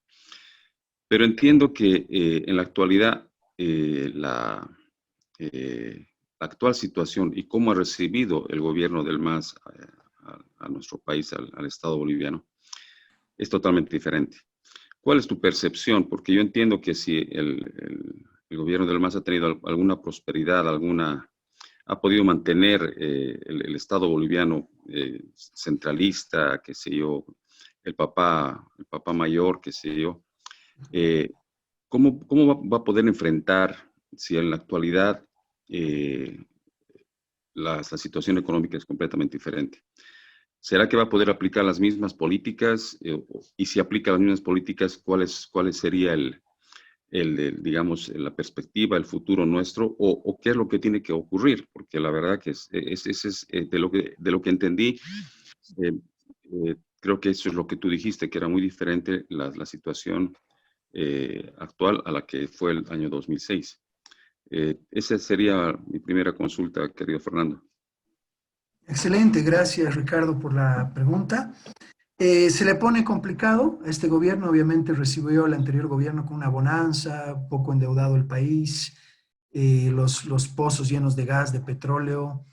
Pero entiendo que en la actualidad la actual situación y cómo ha recibido el gobierno del MAS a nuestro país, al Estado boliviano, es totalmente diferente. ¿Cuál es tu percepción? Porque yo entiendo que si el gobierno del MAS ha tenido alguna prosperidad, ha podido mantener el Estado boliviano centralista, qué sé yo, el papá mayor, qué sé yo, ¿cómo va a poder enfrentar si en la actualidad la situación económica es completamente diferente? ¿Será que va a poder aplicar las mismas políticas? Y si aplica las mismas políticas, ¿cuál sería digamos, la perspectiva, el futuro nuestro? ¿O qué es lo que tiene que ocurrir? Porque la verdad que de lo que entendí, creo que eso es lo que tú dijiste, que era muy diferente la situación actual a la que fue el año 2006. Esa sería mi primera consulta, querido Fernando. Excelente, gracias Ricardo por la pregunta. Se le pone complicado. Este gobierno obviamente recibió el anterior gobierno con una bonanza, poco endeudado el país, los pozos llenos de gas, de petróleo.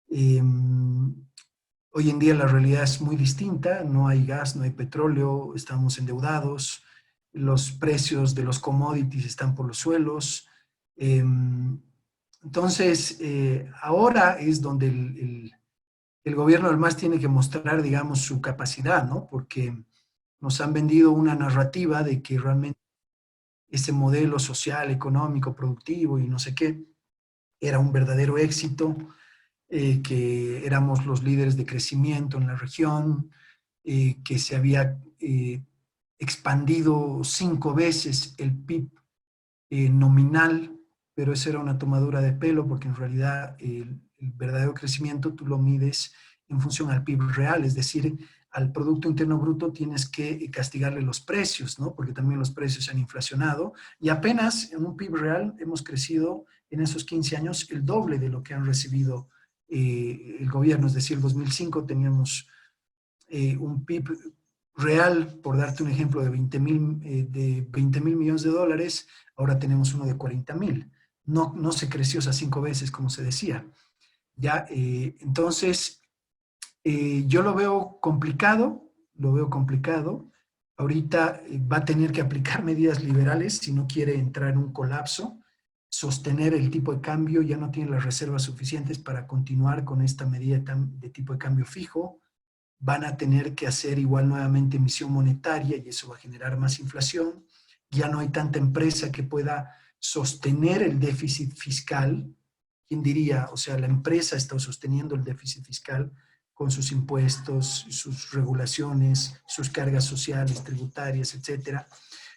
Hoy en día la realidad es muy distinta, no hay gas, no hay petróleo, estamos endeudados, los precios de los commodities están por los suelos. Entonces, ahora es donde el gobierno del MAS tiene que mostrar, digamos, su capacidad, ¿no? Porque nos han vendido una narrativa de que realmente ese modelo social, económico, productivo y no sé qué, era un verdadero éxito, que éramos los líderes de crecimiento en la región, que se había expandido 5 veces el PIB nominal, pero eso era una tomadura de pelo porque en realidad el verdadero crecimiento tú lo mides en función al PIB real, es decir, al Producto Interno Bruto tienes que castigarle los precios, ¿no? Porque también los precios se han inflacionado y apenas en un PIB real hemos crecido en esos 15 años el doble de lo que han recibido el gobierno, es decir, en 2005 teníamos un PIB real, por darte un ejemplo, de 20 mil millones de dólares, ahora tenemos uno de 40.000. No se creció esas 5 veces, como se decía. ¿Ya? Entonces, yo lo veo complicado, Ahorita va a tener que aplicar medidas liberales si no quiere entrar en un colapso, sostener el tipo de cambio, ya no tiene las reservas suficientes para continuar con esta medida de tipo de cambio fijo, van a tener que hacer igual nuevamente emisión monetaria y eso va a generar más inflación, ya no hay tanta empresa que pueda sostener el déficit fiscal. ¿Quién diría? O sea, la empresa está sosteniendo el déficit fiscal con sus impuestos, sus regulaciones, sus cargas sociales, tributarias, etcétera.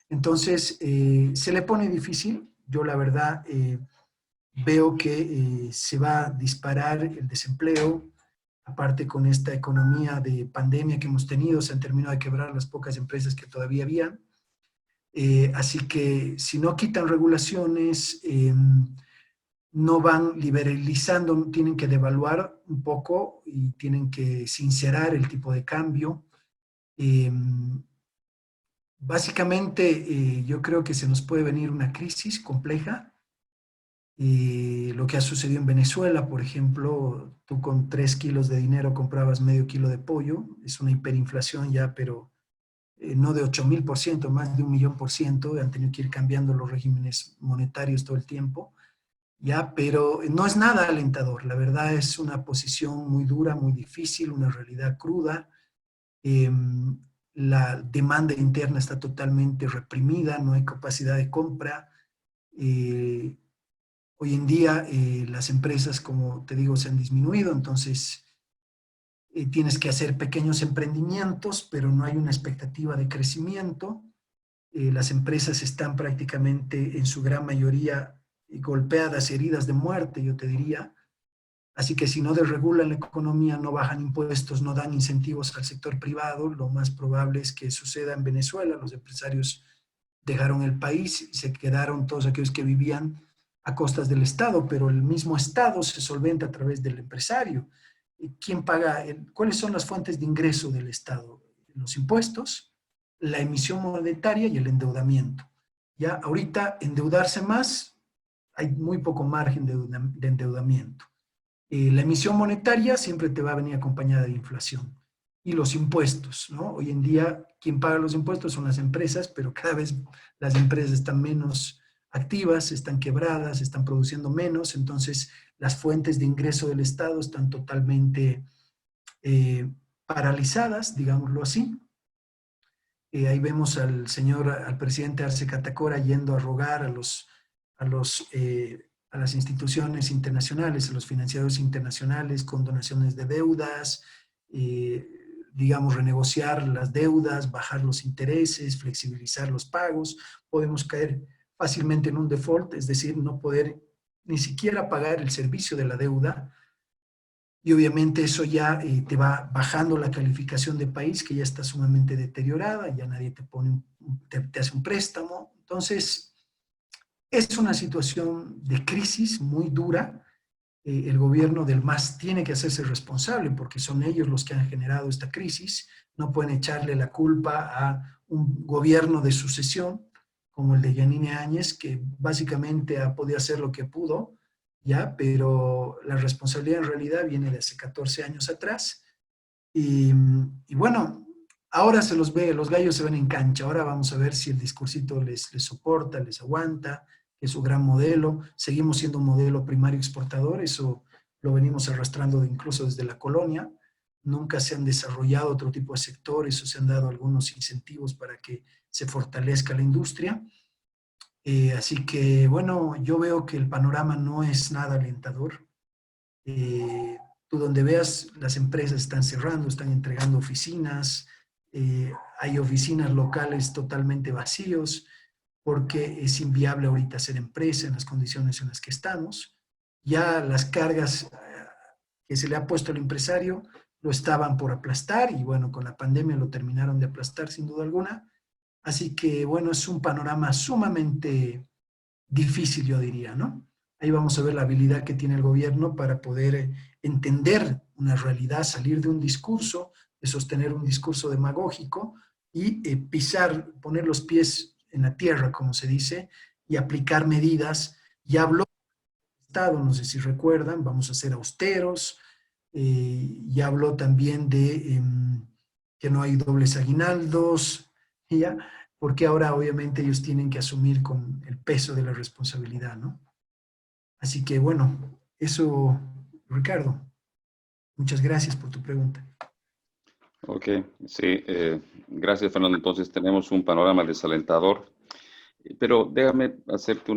Entonces, se le pone difícil. Yo la verdad veo que se va a disparar el desempleo. Aparte con esta economía de pandemia que hemos tenido, se han terminado de quebrar las pocas empresas que todavía había. Así que si no quitan regulaciones, no van liberalizando, tienen que devaluar un poco y tienen que sincerar el tipo de cambio. Básicamente, yo creo que se nos puede venir una crisis compleja. Lo que ha sucedido en Venezuela, por ejemplo, tú con 3 kilos de dinero comprabas medio kilo de pollo, es una hiperinflación ya, pero no de 8.000%, más de 1.000.000%, han tenido que ir cambiando los regímenes monetarios todo el tiempo, ya, pero no es nada alentador, la verdad es una posición muy dura, muy difícil, una realidad cruda. La demanda interna está totalmente reprimida, no hay capacidad de compra. Hoy en día las empresas, como te digo, se han disminuido, entonces tienes que hacer pequeños emprendimientos, pero no hay una expectativa de crecimiento. Las empresas están prácticamente en su gran mayoría golpeadas, heridas de muerte, yo te diría. Así que si no desregulan la economía, no bajan impuestos, no dan incentivos al sector privado, lo más probable es que suceda en Venezuela. Los empresarios dejaron el país y se quedaron todos aquellos que vivían a costas del Estado, pero el mismo Estado se solventa a través del empresario. ¿Quién paga? ¿Cuáles son las fuentes de ingreso del Estado? Los impuestos, la emisión monetaria y el endeudamiento. Ya ahorita endeudarse más, hay muy poco margen de endeudamiento. La emisión monetaria siempre te va a venir acompañada de inflación. Y los impuestos, ¿no? Hoy en día, quien paga los impuestos son las empresas, pero cada vez las empresas están menos activas, están quebradas, están produciendo menos, entonces las fuentes de ingreso del Estado están totalmente paralizadas, digámoslo así. Ahí vemos al presidente Arce Catacora yendo a rogar a las instituciones internacionales, a los financiadores internacionales con donaciones de deudas, digamos, renegociar las deudas, bajar los intereses, flexibilizar los pagos. Podemos caer fácilmente en un default, es decir, no poder ni siquiera pagar el servicio de la deuda, y obviamente eso ya te va bajando la calificación de país, que ya está sumamente deteriorada, ya nadie te hace un préstamo. Entonces, es una situación de crisis muy dura. El gobierno del MAS tiene que hacerse responsable porque son ellos los que han generado esta crisis. No pueden echarle la culpa a un gobierno de sucesión como el de Yanine Áñez, que básicamente ha podido hacer lo que pudo, ¿ya? Pero la responsabilidad en realidad viene de hace 14 años atrás. Y bueno, ahora se los ve, los gallos se ven en cancha. Ahora vamos a ver si el discursito les soporta, les aguanta, que es su gran modelo. Seguimos siendo un modelo primario exportador, eso lo venimos arrastrando incluso desde la colonia. Nunca se han desarrollado otro tipo de sectores o se han dado algunos incentivos para que se fortalezca la industria. Así que, bueno, yo veo que el panorama no es nada alentador. Tú donde veas, las empresas están cerrando, están entregando oficinas, hay oficinas locales totalmente vacíos, porque es inviable ahorita ser empresa en las condiciones en las que estamos. Ya las cargas que se le ha puesto al empresario lo estaban por aplastar y bueno, con la pandemia lo terminaron de aplastar sin duda alguna. Así que bueno, es un panorama sumamente difícil, yo diría, ¿no? Ahí vamos a ver la habilidad que tiene el gobierno para poder entender una realidad, salir de un discurso, de sostener un discurso demagógico y pisar, poner los pies en la tierra, como se dice, y aplicar medidas. Ya habló del Estado, no sé si recuerdan, vamos a ser austeros, ya habló también de que no hay dobles aguinaldos, ¿ya? Porque ahora obviamente ellos tienen que asumir con el peso de la responsabilidad, ¿no? Así que bueno, eso, Ricardo, muchas gracias por tu pregunta. Ok, sí, gracias Fernando. Entonces tenemos un panorama desalentador, pero déjame hacerte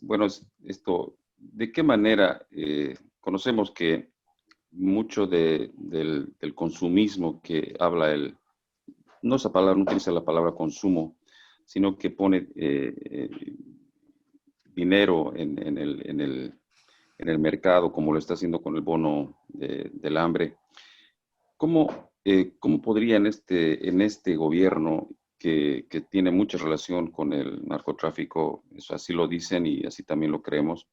bueno, esto, ¿de qué manera conocemos que mucho del consumismo que habla no esa palabra, no utiliza la palabra consumo, sino que pone dinero en el mercado, como lo está haciendo con el bono del hambre? ¿Cómo podría en este gobierno que tiene mucha relación con el narcotráfico, eso así lo dicen y así también lo creemos,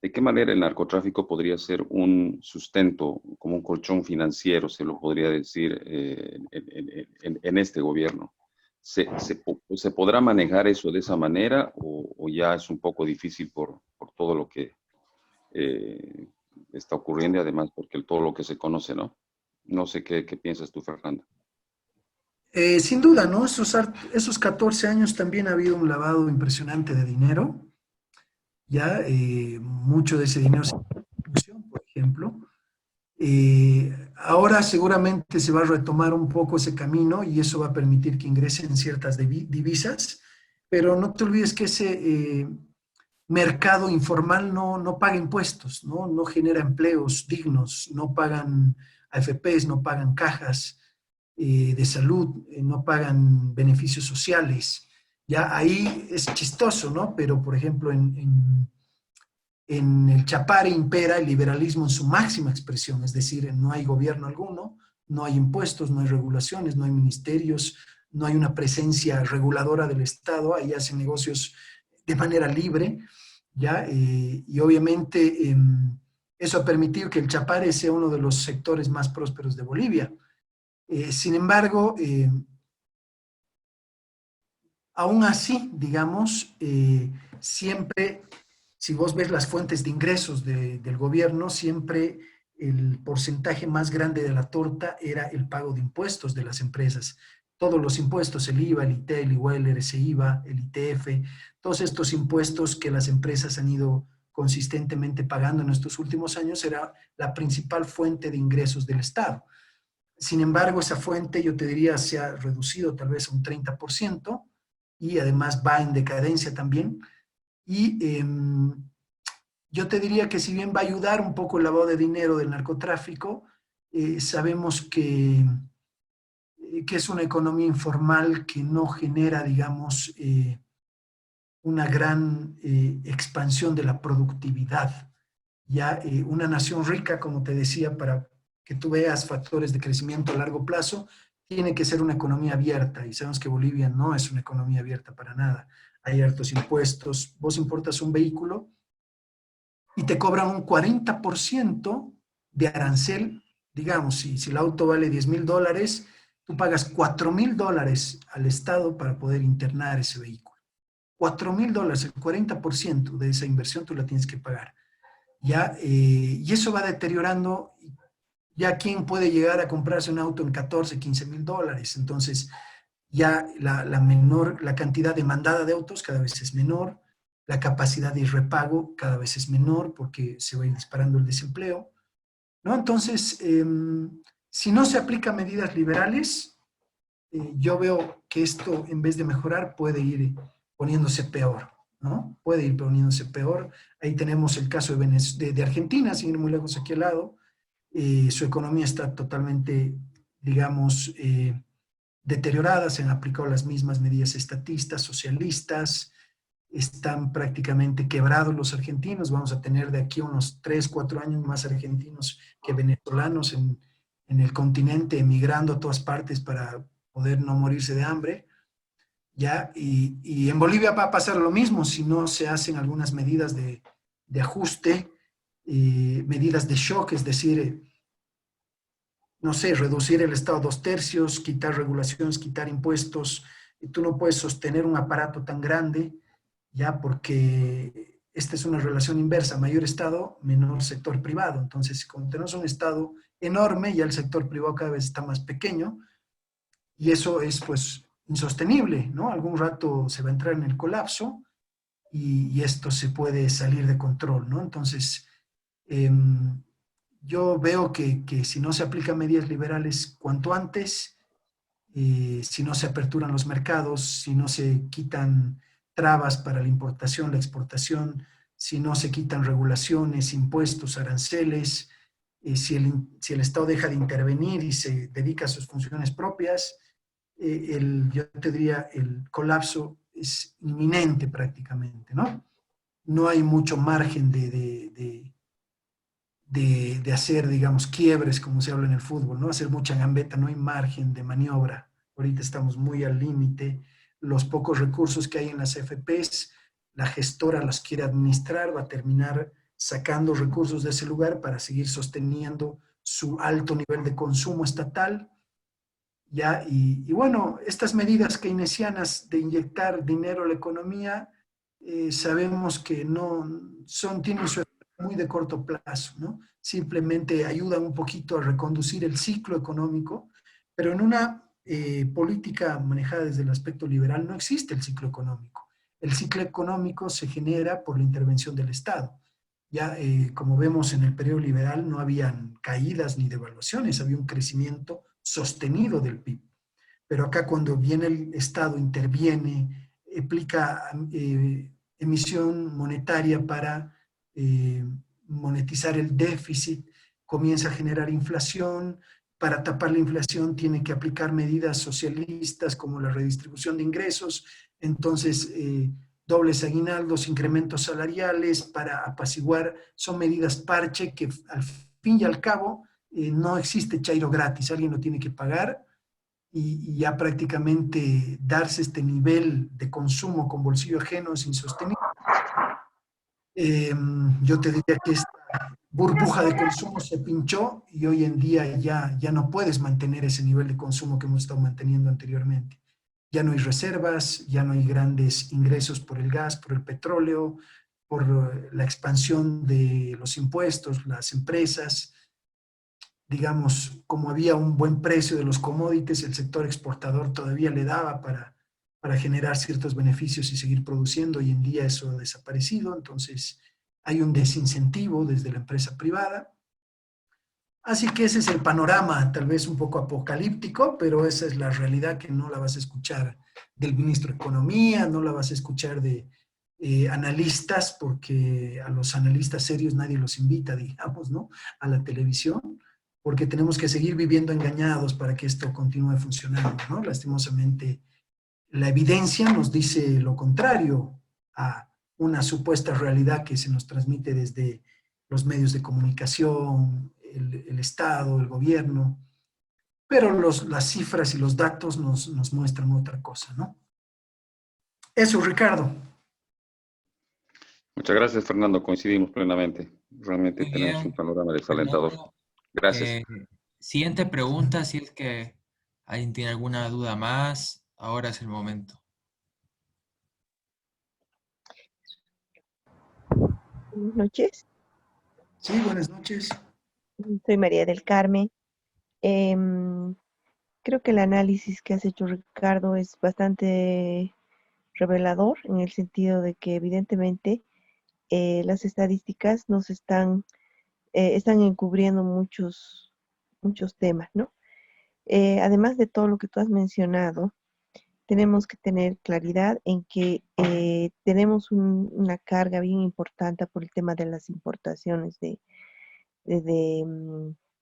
de qué manera el narcotráfico podría ser un sustento, como un colchón financiero, se lo podría decir, en este gobierno? ¿Se podrá manejar eso de esa manera o ya es un poco difícil por todo lo que está ocurriendo y además porque todo lo que se conoce, ¿no? No sé qué piensas tú, Fernando. Sin duda, ¿no? Esos 14 años también ha habido un lavado impresionante de dinero. Ya mucho de ese dinero se por ejemplo. Ahora seguramente se va a retomar un poco ese camino y eso va a permitir que ingresen ciertas divisas, pero no te olvides que mercado informal no paga impuestos, no genera empleos dignos, no pagan AFPs, no pagan cajas de salud, no pagan beneficios sociales. Ya ahí es chistoso, ¿no? Pero, por ejemplo, en el Chapare impera el liberalismo en su máxima expresión, es decir, no hay gobierno alguno, no hay impuestos, no hay regulaciones, no hay ministerios, no hay una presencia reguladora del Estado, ahí hacen negocios de manera libre, ¿ya? Y obviamente eso ha permitido que el Chapare sea uno de los sectores más prósperos de Bolivia. Sin embargo, aún así, digamos, siempre, si vos ves las fuentes de ingresos del gobierno, siempre el porcentaje más grande de la torta era el pago de impuestos de las empresas. Todos los impuestos, el IVA, el ITE, el IUEL, el RCIVA, el ITF, todos estos impuestos que las empresas han ido consistentemente pagando en estos últimos años, era la principal fuente de ingresos del Estado. Sin embargo, esa fuente, yo te diría, se ha reducido tal vez a un 30%, y además va en decadencia también. Y yo te diría que si bien va a ayudar un poco el lavado de dinero del narcotráfico, sabemos que es una economía informal que no genera, digamos, una gran expansión de la productividad. Ya una nación rica, como te decía, para que tú veas factores de crecimiento a largo plazo, tiene que ser una economía abierta, y sabemos que Bolivia no es una economía abierta para nada. Hay hartos impuestos, vos importas un vehículo y te cobran un 40% de arancel, digamos, si el auto vale $10,000, tú pagas $4,000 al Estado para poder internar ese vehículo. $4,000, el 40% de esa inversión tú la tienes que pagar. ¿Ya? Y eso va deteriorando. Ya quién puede llegar a comprarse un auto en 14, 15 mil dólares. Entonces, ya la cantidad demandada de autos cada vez es menor, la capacidad de repago cada vez es menor porque se va a ir disparando el desempleo, ¿no? Entonces, si no se aplican medidas liberales, yo veo que esto, en vez de mejorar, puede ir poniéndose peor, ¿no? Puede ir poniéndose peor. Ahí tenemos el caso de Argentina, sin ir muy lejos aquí al lado. Su economía está totalmente, digamos, deteriorada, se han aplicado las mismas medidas estatistas, socialistas, están prácticamente quebrados los argentinos, vamos a tener de aquí unos 3, 4 años más argentinos que venezolanos en el continente, emigrando a todas partes para poder no morirse de hambre, ¿ya? Y en Bolivia va a pasar lo mismo si no se hacen algunas medidas de ajuste, medidas de shock, es decir, no sé, reducir el Estado a 2/3, quitar regulaciones, quitar impuestos. Y tú no puedes sostener un aparato tan grande, ya, porque esta es una relación inversa, mayor Estado, menor sector privado. Entonces, como tenemos un Estado enorme, ya el sector privado cada vez está más pequeño, y eso es, pues, insostenible, ¿no? Algún rato se va a entrar en el colapso, y esto se puede salir de control, ¿no? Entonces, yo veo que si no se aplican medidas liberales cuanto antes, si no se aperturan los mercados, si no se quitan trabas para la importación, la exportación, si no se quitan regulaciones, impuestos, aranceles, si el Estado deja de intervenir y se dedica a sus funciones propias, yo te diría, el colapso es inminente prácticamente, ¿no? No hay mucho margen de hacer, digamos, quiebres, como se habla en el fútbol, ¿no? Hacer mucha gambeta, no hay margen de maniobra. Ahorita estamos muy al límite. Los pocos recursos que hay en las FPs, la gestora los quiere administrar, va a terminar sacando recursos de ese lugar para seguir sosteniendo su alto nivel de consumo estatal, ¿ya? Y bueno, estas medidas keynesianas de inyectar dinero a la economía, sabemos que tienen su muy de corto plazo, ¿no? Simplemente ayudan un poquito a reconducir el ciclo económico, pero en una política manejada desde el aspecto liberal no existe el ciclo económico. El ciclo económico se genera por la intervención del Estado. Ya, como vemos en el periodo liberal, no habían caídas ni devaluaciones, había un crecimiento sostenido del PIB. Pero acá cuando viene el Estado, interviene, aplica emisión monetaria para monetizar el déficit, comienza a generar inflación. Para tapar la inflación tiene que aplicar medidas socialistas como la redistribución de ingresos, entonces dobles aguinaldos, incrementos salariales para apaciguar, son medidas parche que al fin y al cabo no existe chairo gratis, alguien lo tiene que pagar, y ya prácticamente darse este nivel de consumo con bolsillo ajeno es insostenible. Yo te diría que esta burbuja de consumo se pinchó y hoy en día ya no puedes mantener ese nivel de consumo que hemos estado manteniendo anteriormente. Ya no hay reservas, ya no hay grandes ingresos por el gas, por el petróleo, por la expansión de los impuestos, las empresas. Digamos, como había un buen precio de los commodities, el sector exportador todavía le daba para generar ciertos beneficios y seguir produciendo. Hoy en día eso ha desaparecido, entonces hay un desincentivo desde la empresa privada. Así que ese es el panorama, tal vez un poco apocalíptico, pero esa es la realidad que no la vas a escuchar del ministro de Economía, no la vas a escuchar de analistas, porque a los analistas serios nadie los invita, digamos, ¿no?, a la televisión, porque tenemos que seguir viviendo engañados para que esto continúe funcionando, ¿no? Lastimosamente, la evidencia nos dice lo contrario a una supuesta realidad que se nos transmite desde los medios de comunicación, el Estado, el gobierno, pero las cifras y los datos nos muestran otra cosa, ¿no? Eso, Ricardo. Muchas gracias, Fernando. Coincidimos plenamente. Realmente Muy tenemos un bien, panorama desalentador. Fernando. Gracias. Siguiente pregunta, si es que alguien tiene alguna duda más, ahora es el momento. Buenas noches, Sí, buenas noches. soy María del Carmen. Em, Creo que el análisis que has hecho, Ricardo, es bastante revelador en el sentido de que evidentemente las estadísticas están encubriendo muchos temas, ¿no? Además de todo lo que tú has mencionado, tenemos que tener claridad en que tenemos una carga bien importante por el tema de las importaciones de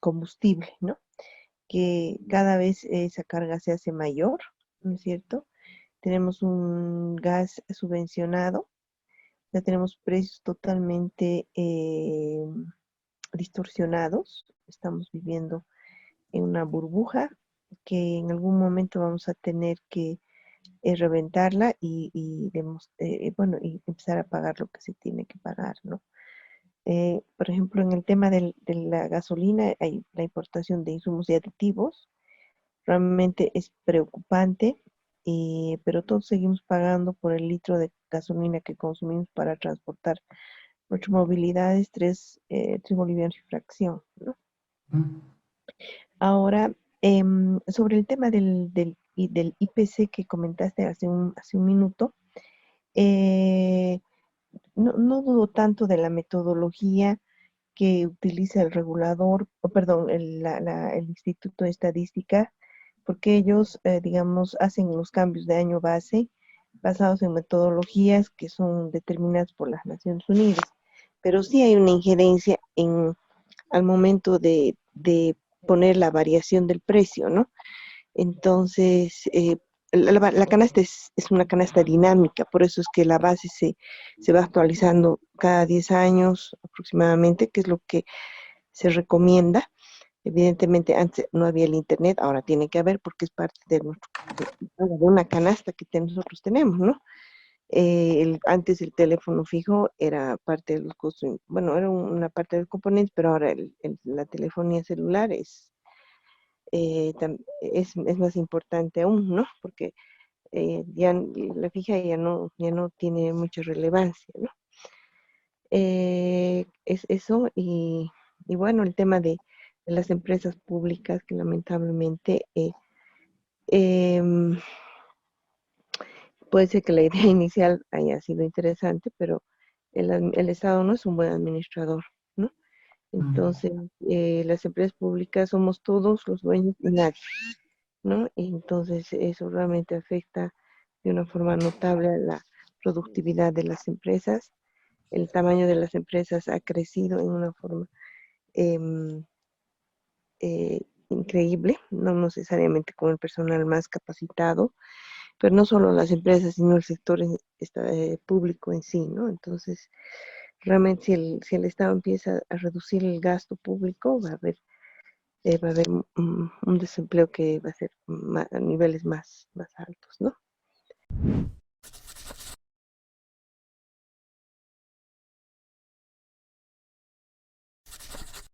combustible, ¿no? Que cada vez esa carga se hace mayor, ¿no es cierto? Tenemos un gas subvencionado, ya tenemos precios totalmente distorsionados, estamos viviendo en una burbuja que en algún momento vamos a tener que reventarla bueno, y empezar a pagar lo que se tiene que pagar, ¿no? Por ejemplo, en el tema de la gasolina, hay la importación de insumos y aditivos, realmente es preocupante, pero todos seguimos pagando por el litro de gasolina que consumimos para transportar nuestra movilidad es 3 bolivianos y fracción, ¿no? Ahora, sobre el tema del IPC que comentaste hace un minuto, eh, no dudo tanto de la metodología que utiliza el regulador, o perdón, el Instituto de Estadística, porque ellos, digamos, hacen los cambios de año base basados en metodologías que son determinadas por las Naciones Unidas. Pero sí hay una injerencia al momento de poner la variación del precio, ¿no? Entonces, la canasta es una canasta dinámica, por eso es que la base se va actualizando cada 10 años aproximadamente, que es lo que se recomienda. Evidentemente, antes no había el Internet, ahora tiene que haber porque es parte de una canasta que nosotros tenemos, ¿no? Antes el teléfono fijo era parte de los costos, bueno, era una parte de los componentes, pero ahora la telefonía celular es más importante aún, ¿no? Porque ya la fija ya no tiene mucha relevancia, ¿no? Es eso y bueno, el tema de las empresas públicas que lamentablemente em, puede ser que la idea inicial haya sido interesante, pero el Estado no es un buen administrador, ¿no? Entonces, las empresas públicas somos todos los dueños y nadie, ¿no? Entonces, eso realmente afecta de una forma notable a la productividad de las empresas. El tamaño de las empresas ha crecido en una forma increíble, no necesariamente con el personal más capacitado, pero no solo las empresas, sino el sector público en sí, ¿no? Entonces, realmente si el Estado empieza a reducir el gasto público, va a haber un desempleo que va a ser a niveles más altos, ¿no?